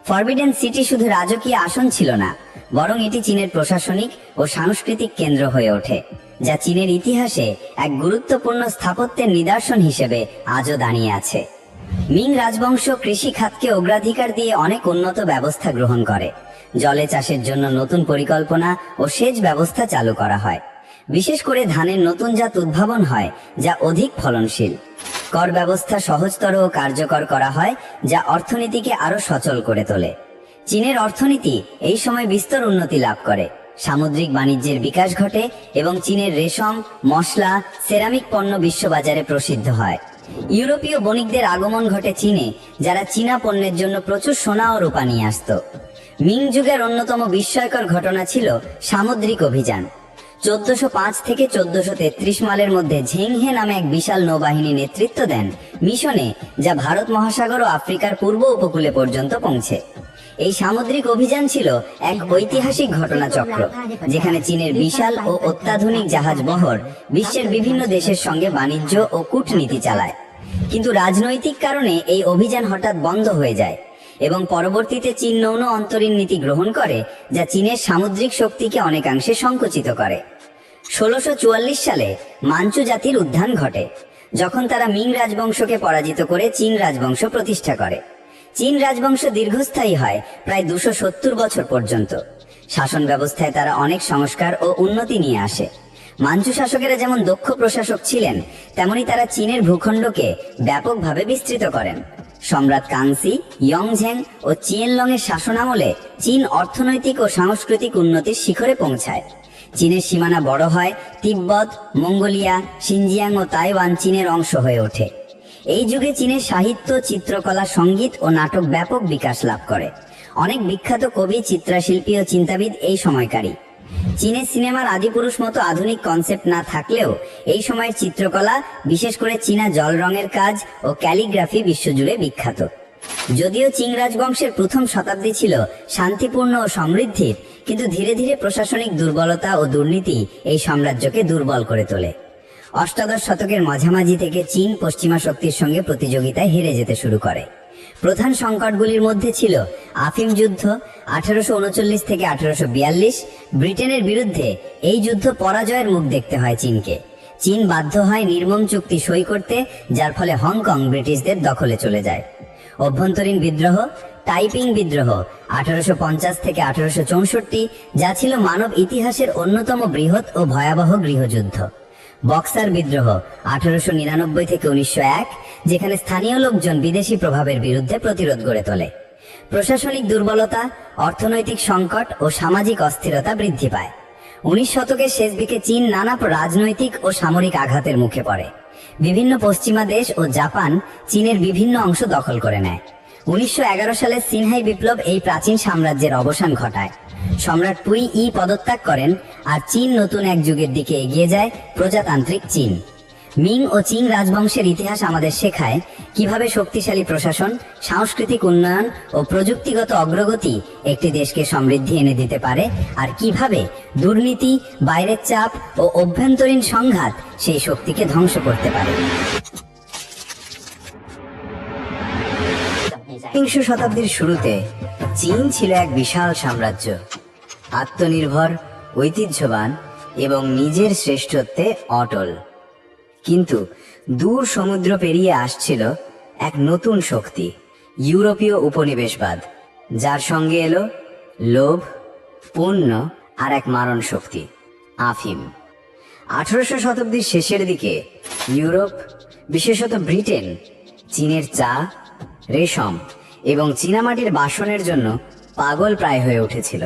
ফরবিডেন সিটি শুধু রাজকীয় আসন ছিল না, বরং এটি চীনের প্রশাসনিক ও সাংস্কৃতিক কেন্দ্র হয়ে ওঠে, যা চীনের ইতিহাসে এক গুরুত্বপূর্ণ স্থাপত্যের নিদর্শন হিসেবে আজও দাঁড়িয়ে আছে। মিং রাজবংশ কৃষি খাতকে অগ্রাধিকার দিয়ে অনেক উন্নত ব্যবস্থা গ্রহণ করে। জলে চাষের জন্য নতুন পরিকল্পনা ও সেচ ব্যবস্থা চালু করা হয়। বিশেষ করে ধানের নতুন জাত উদ্ভাবন হয়, যা অধিক ফলনশীল। কর ব্যবস্থা সহজতর ও কার্যকর করা হয়, যা অর্থনীতিকে আরো সচল করে তোলে। চীনের অর্থনীতি এই সময় বিস্তর উন্নতি লাভ করে। সামুদ্রিক বাণিজ্যের বিকাশ ঘটে এবং চীনের রেশম, মশলা, সেরামিক পণ্য বিশ্ববাজারে প্রসিদ্ধ হয়। ইউরোপীয় বণিকদের আগমন ঘটে চীনে, যারা চীনা পণ্যের জন্য প্রচুর সোনা ও রূপা নিয়ে আসত। মিং যুগের অন্যতম বিস্ময়কর ঘটনা ছিল সামুদ্রিক অভিযান। 1405 থেকে 1433 মাইলের মধ্যে ঝেংহে নামে এক বিশাল নৌবাহিনী নেতৃত্ব দেন মিশনে, যা ভারত মহাসাগর ও আফ্রিকার পূর্ব উপকূলে পর্যন্ত পৌঁছে। এই সামুদ্রিক অভিযান ছিল এক ঐতিহাসিক ঘটনাচক্র, যেখানে চীনের বিশাল ও অত্যাধুনিক জাহাজ বহর বিশ্বের বিভিন্ন দেশের সঙ্গে বাণিজ্য ও কূটনীতি চালায়। কিন্তু রাজনৈতিক কারণে এই অভিযান হঠাৎ বন্ধ হয়ে যায় এবং পরবর্তীতে চীন নৌন অন্তরীণ নীতি গ্রহণ করে, যা চীনের সামুদ্রিক শক্তিকে অনেকাংশে সংকুচিত করে। 1644 সালে মাঞ্চু জাতির উত্থান ঘটে, যখন তারা মিং রাজবংশকে পরাজিত করে চীন রাজবংশ প্রতিষ্ঠা করে। চীন রাজবংশ দীর্ঘস্থায়ী হয় প্রায় 270 বছর পর্যন্ত। শাসন ব্যবস্থায় তারা অনেক সংস্কার ও উন্নতি নিয়ে আসে। মাঞ্চু শাসকেরা যেমন দক্ষ প্রশাসক ছিলেন, তেমনি তারা চীনের ভূখণ্ডকে ব্যাপকভাবে বিস্তৃত করেন। সম্রাট কাংসি, ইয়ংঝেং ও চিয়েনলং এর শাসনামলে চীন অর্থনৈতিক ও সাংস্কৃতিক উন্নতির শিখরে পৌঁছায়। চীনের সীমানা বড় হয়, তিব্বত, মঙ্গোলিয়া, সিনজিয়াং ও তাইওয়ান চীনের অংশ হয়ে ওঠে। এই যুগে চীনের সাহিত্য, চিত্রকলা, সঙ্গীত ও নাটক ব্যাপক বিকাশ লাভ করে। অনেক বিখ্যাত কবি, চিত্রশিল্পী ও চিন্তাবিদ এই সময়কারী। চীনের সিনেমার আদিপুরুষ মতো আধুনিক কনসেপ্ট না থাকলেও এই সময়ের চিত্রকলা, বিশেষ করে চীনা জল রঙের কাজ ও ক্যালিগ্রাফি বিশ্বজুড়ে বিখ্যাত। যদিও চীন রাজবংশের প্রথম শতাব্দী ছিল শান্তিপূর্ণ ও সমৃদ্ধির, কিন্তু ধীরে ধীরে প্রশাসনিক দুর্বলতা ও দুর্নীতি এই সাম্রাজ্যকে দুর্বল করে তোলে। অষ্টাদশ শতকের মাঝামাঝি থেকে চীন পশ্চিমা শক্তির সঙ্গে প্রতিযোগিতায় হেরে যেতে শুরু করে। প্রধান সংকটগুলির মধ্যে ছিল আফিম যুদ্ধ 1839 থেকে 1842। ব্রিটেনের বিরুদ্ধে এই যুদ্ধ পরাজয়ের মুখ দেখতে হয় চীনকে। চীন বাধ্য হয় নির্মম চুক্তি সই করতে, যার ফলে হংকং ব্রিটিশদের দখলে চলে যায়। অভ্যন্তরীণ বিদ্রোহ, টাইপিং বিদ্রোহ 1850 থেকে 1864, যা ছিল মানব ইতিহাসের অন্যতম বৃহৎ ও ভয়াবহ গৃহযুদ্ধ। বক্সার বিদ্রোহ 1899 থেকে 1901, যেখানে স্থানীয় লোকজন বিদেশি প্রভাবের বিরুদ্ধে প্রতিরোধ গড়ে তোলে। প্রশাসনিক দুর্বলতা, অর্থনৈতিক সংকট ও সামাজিক অস্থিরতা বৃদ্ধি পায়। 19 শতকের শেষ দিকে চীন নানা রাজনৈতিক ও সামরিক আঘাতের মুখে পড়ে। বিভিন্ন পশ্চিমা দেশ ও জাপান চীনের বিভিন্ন অংশ দখল করে নেয়। 1911 সালে সিনহাই বিপ্লব এই প্রাচীন সাম্রাজ্যের অবসান ঘটায়। সম্রাট পুই পদত্যাগ করেন, আর চীন নতুন এক যুগের দিকে এগিয়ে যায়, প্রজাতান্ত্রিক চীন। মিং ও চীন রাজবংশের ইতিহাস আমাদের শেখায় কিভাবে শক্তিশালী প্রশাসন, সাংস্কৃতিক উন্নয়ন ও প্রযুক্তিগত অগ্রগতি একটি দেশকে সমৃদ্ধি এনে দিতে পারে, আর কিভাবে দুর্নীতি, বাইরের চাপ ও অভ্যন্তরীণ সংঘাত সেই শক্তিকে ধ্বংস করতে পারে। বিংশ শতাব্দীর শুরুতে চীন ছিল এক বিশাল সাম্রাজ্য, আত্মনির্ভর, ঐতিহ্যবান এবং নিজের শ্রেষ্ঠত্বে অটল। কিন্তু দূর সমুদ্র পেরিয়ে আসছিল এক নতুন শক্তি, ইউরোপীয় উপনিবেশবাদ, যার সঙ্গে এলো লোভ, পণ্য আর এক মারণ শক্তি, আফিম। 1800 শতাব্দীর শেষের দিকে ইউরোপ, বিশেষত ব্রিটেন, চীনের চা, রেশম এবং চীনামাটির বাসনের জন্য পাগল প্রায় হয়ে উঠেছিল।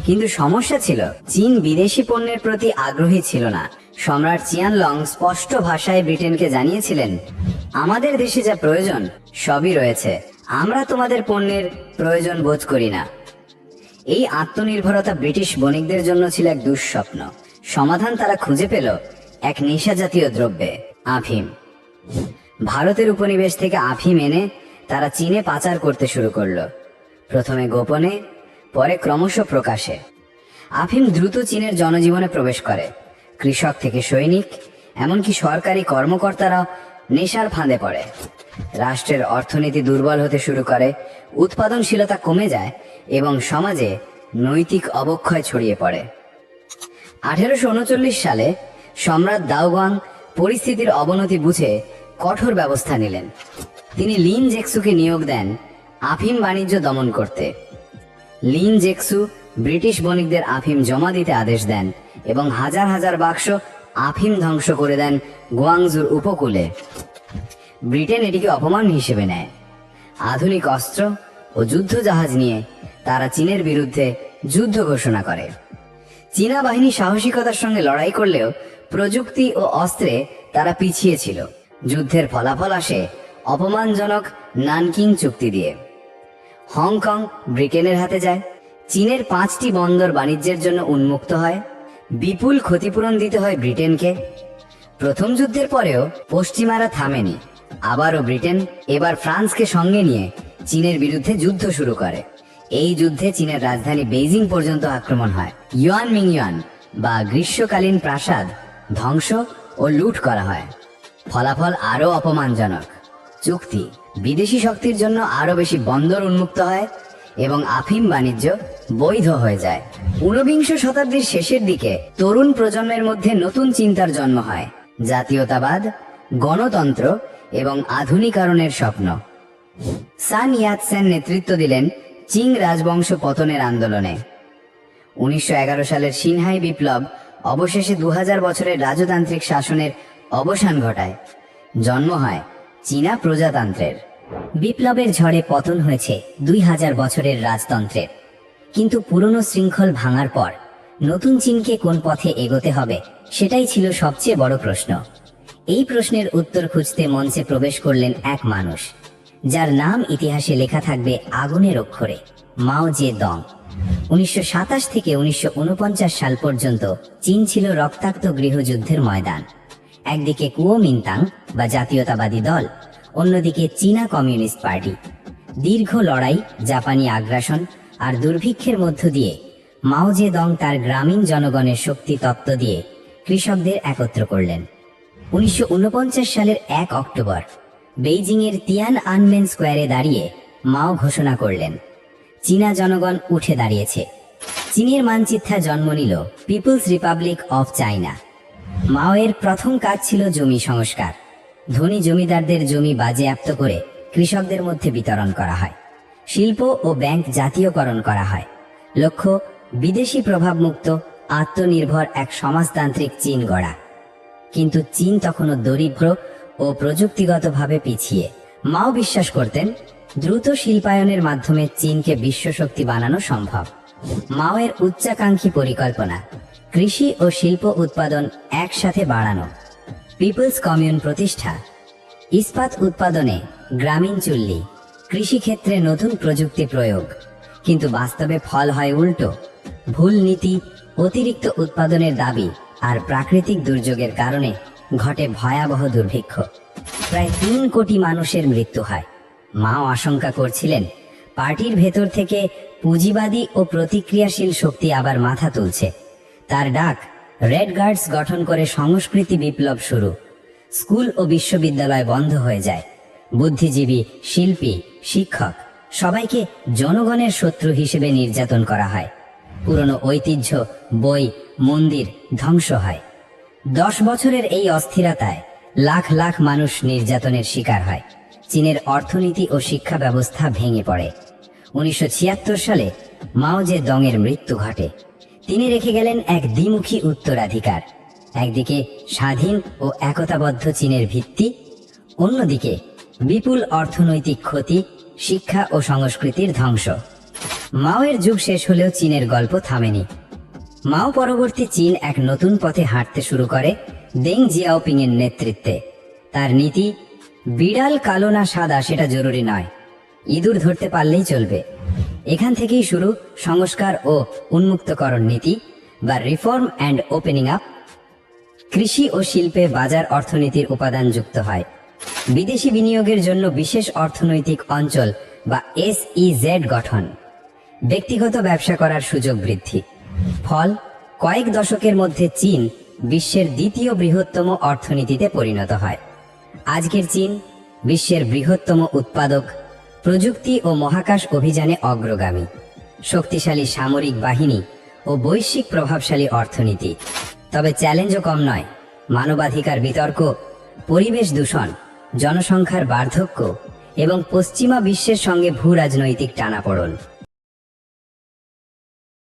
কিন্তু সমস্যা ছিল, চীন বিদেশি পণ্যের প্রতি আগ্রহী ছিল না। সম্রাট চিয়ানলং স্পষ্ট ভাষায় ব্রিটেনকে জানিয়েছিলেন, আমাদের দেশে যা প্রয়োজন সবই রয়েছে, আমরা তোমাদের পণ্যের প্রয়োজন বোধ করি না। এই আত্মনির্ভরতা ব্রিটিশ বণিকদের জন্য ছিল এক দুঃস্বপ্ন। সমাধান তারা খুঁজে পেল এক নেশা জাতীয় দ্রব্যে, আফিম। ভারতের উপনিবেশ থেকে আফিম এনে তারা চীনে পাচার করতে শুরু করলো, প্রথমে গোপনে, পরে ক্রমশ প্রকাশে। আফিম দ্রুত চীনের জনজীবনে প্রবেশ করে। কৃষক থেকে সৈনিক, এমনকি সরকারি কর্মকর্তারা নেশার ফাঁদে পড়ে। রাষ্ট্রের অর্থনীতি দুর্বল হতে শুরু করে, উৎপাদনশীলতা কমে যায় এবং সমাজে নৈতিক অবক্ষয় ছড়িয়ে পড়ে। 1839 সালে সম্রাট দাওগাং পরিস্থিতির অবনতি বুঝে কঠোর ব্যবস্থা নিলেন। তিনি লিন জেক্সুকে নিয়োগ দেন আফিম বাণিজ্য দমন করতে। লিন জেক্সু ব্রিটিশ বণিকদের আফিম জমা দিতে আদেশ দেন এবং হাজার হাজার বাক্স আফিম ধ্বংস করে দেন গুয়াংজুর উপকূলে। ব্রিটেন এটিকে অপমান হিসেবে নেয়। আধুনিক অস্ত্র ও যুদ্ধ জাহাজ নিয়ে তারা চীনের বিরুদ্ধে যুদ্ধ ঘোষণা করে। চীনা বাহিনী সাহসিকতার সঙ্গে লড়াই করলেও প্রযুক্তি ও অস্ত্রে তারা পিছিয়ে ছিল। যুদ্ধের ফলাফল আসে অপমানজনক নানকিং চুক্তি দিয়ে। হংকং ব্রিটেনের হাতে যায়। চীনের 5টি বন্দর বাণিজ্যের জন্য উন্মুক্ত হয়। বিপুল ক্ষতিপূরণ দিতে হয় ব্রিটেনকে। প্রথম যুদ্ধের পরেও পশ্চিমারা থামেনি। আবারও ব্রিটেন, এবার ফ্রান্সকে সঙ্গে নিয়ে চীনের বিরুদ্ধে যুদ্ধ শুরু করে। এই যুদ্ধে চীনের রাজধানী বেইজিং পর্যন্ত আক্রমণ হয়। ইউয়ান মিংইউয়ান বা গ্রীষ্মকালীন প্রাসাদ ধ্বংস ও লুট করা হয়। ফলাফল আরো অপমানজনক। চুক্তি বিদেশি শক্তির জন্য আরো বেশি বন্দর উন্মুক্ত হয় এবং আফিম বাণিজ্য বৈধ হয়ে যায়। ঊনবিংশ শতাব্দীর শেষের দিকে তরুণ প্রজন্মের মধ্যে নতুন চিন্তার জন্ম হয়। জাতীয়তাবাদ, গণতন্ত্র এবং আধুনিকায়নের স্বপ্ন। সান ইয়াতসেন নেতৃত্ব দিলেন চিং রাজবংশ পতনের আন্দোলনে। 1911 সালের সিনহাই বিপ্লব অবশেষে 2000 বছরের রাজতান্ত্রিক শাসনের অবসান ঘটায়। জন্ম হয় চীনা প্রজাতন্ত্রের। বিপ্লবের ঝড়ে পতন হয়েছে 2000 বছরের রাজতন্ত্রের। কিন্তু পুরনো শৃঙ্খল ভাঙার পর নতুন চীনকে কোন পথে এগোতে হবে সেটাই ছিল সবচেয়ে বড় প্রশ্ন। এই প্রশ্নের উত্তর খুঁজতে মঞ্চে প্রবেশ করলেন এক মানুষ, যার নাম ইতিহাসে লেখা থাকবে আগুনের অক্ষরে, মাও জে দং। 1927 থেকে 1949 সাল পর্যন্ত চীন ছিল রক্তাক্ত গৃহযুদ্ধের ময়দান। একদিকে কুওমিন্টাং বা জাতীয়তাবাদী দল, অন্যদিকে চীনা কমিউনিস্ট পার্টি। দীর্ঘ লড়াই, জাপানি আগ্রাসন আর দুর্ভিক্ষের মধ্য দিয়ে মাও জে দং তার গ্রামীণ জনগণের শক্তি তত্ত্ব দিয়ে কৃষকদের একত্র করলেন। 1949 সালের 1 অক্টোবর বেইজিংয়ের তিয়ান আনমেন স্কোয়ারে দাঁড়িয়ে মাও ঘোষণা করলেন, চীনা জনগণ উঠে দাঁড়িয়েছে। চীনের মানচিত্রে জন্ম নিল পিপলস রিপাবলিক অফ চায়না। মাওয়ের প্রথম কাজ ছিল জমি সংস্কার। ধনী জমিদারদের জমি বাজেয়াপ্ত করে কৃষকদের মধ্যে বিতরণ করা হয়। শিল্প ও ব্যাংক জাতীয়করণ করা হয়। লক্ষ্য বিদেশি প্রভাবমুক্ত আত্মনির্ভর এক সমাজতান্ত্রিক চীন গড়া। কিন্তু চীন তখনও দরিদ্র ও প্রযুক্তিগতভাবে পিছিয়ে। মাও বিশ্বাস করতেন দ্রুত শিল্পায়নের মাধ্যমে চীনকে বিশ্বশক্তি বানানো সম্ভব। মাওয়ের উচ্চাকাঙ্ক্ষী পরিকল্পনা কৃষি ও শিল্প উৎপাদন একসাথে বাড়ানো, পিপলস কমিউন প্রতিষ্ঠা, ইস্পাত উৎপাদনে গ্রামীণ চুল্লি, কৃষিক্ষেত্রে নতুন প্রযুক্তি প্রয়োগ। কিন্তু বাস্তবে ফল হয় উল্টো। ভুল নীতি, অতিরিক্ত উৎপাদনের দাবি আর প্রাকৃতিক দুর্যোগের কারণে ঘটে ভয়াবহ দুর্ভিক্ষ। প্রায় 3 কোটি মানুষের মৃত্যু হয়। মাও আশঙ্কা করছিলেন পার্টির ভেতর থেকে পুঁজিবাদী ও প্রতিক্রিয়াশীল শক্তি আবার মাথা তুলছে। তার ডাক রেড গার্ডস গঠন করে সংস্কৃতি বিপ্লব শুরু। স্কুল ও বিশ্ববিদ্যালয় বন্ধ হয়ে যায়। বুদ্ধিজীবী, শিল্পী, শিক্ষক সবাইকে জনগণের শত্রু হিসেবে নির্যাতন করা হয়। পুরনো ঐতিহ্য, বই, মন্দির ধ্বংস হয়। 10 বছরের এই অস্থিরতায় লাখ লাখ মানুষ নির্যাতনের শিকার হয়। চীনের অর্থনীতি ও শিক্ষা ব্যবস্থা ভেঙে পড়ে। 1976 সালে মাও জে দংয়ের মৃত্যু ঘটে। তিনি রেখে গেলেন এক দ্বিমুখী উত্তরাধিকার। একদিকে স্বাধীন ও একতাবদ্ধ চীনের ভিত্তি, অন্যদিকে বিপুল অর্থনৈতিক ক্ষতি, শিক্ষা ও সংস্কৃতির ধ্বংস। মাওয়ের যুগ শেষ হলেও চীনের গল্প থামেনি। মাও পরবর্তী চীন এক নতুন পথে হাঁটতে শুরু করে দেং জিয়াওপিং এর নেতৃত্বে। তার নীতি বিড়াল কালো না সাদা সেটা জরুরি নয়, ইঁদুর ধরতে পারলেই চলবে। এখান থেকেই শুরু সংস্কার ও উন্মুক্তকরণ নীতি বা রিফর্ম অ্যান্ড ওপেনিং আপ। কৃষি ও শিল্পে বাজার অর্থনীতির উপাদান যুক্ত হয়। বিদেশি বিনিয়োগের জন্য বিশেষ অর্থনৈতিক অঞ্চল বা SEZ গঠন। ব্যক্তিগত ব্যবসা করার সুযোগ বৃদ্ধি। ফল কয়েক দশকের মধ্যে চীন বিশ্বের দ্বিতীয় বৃহত্তম অর্থনীতিতে পরিণত হয়। আজকের চীন বিশ্বের বৃহত্তম উৎপাদক, প্রযুক্তি ও মহাকাশ অভিযানে অগ্রগামী, শক্তিশালী সামরিক বাহিনী ও বৈশ্বিক প্রভাবশালী অর্থনীতি। তবে চ্যালেঞ্জও কম নয়। মানবাধিকার বিতর্ক, পরিবেশ দূষণ, জনসংখ্যার বার্ধক্য এবং পশ্চিমা বিশ্বের সঙ্গে ভূ রাজনৈতিক টানাপোড়েন।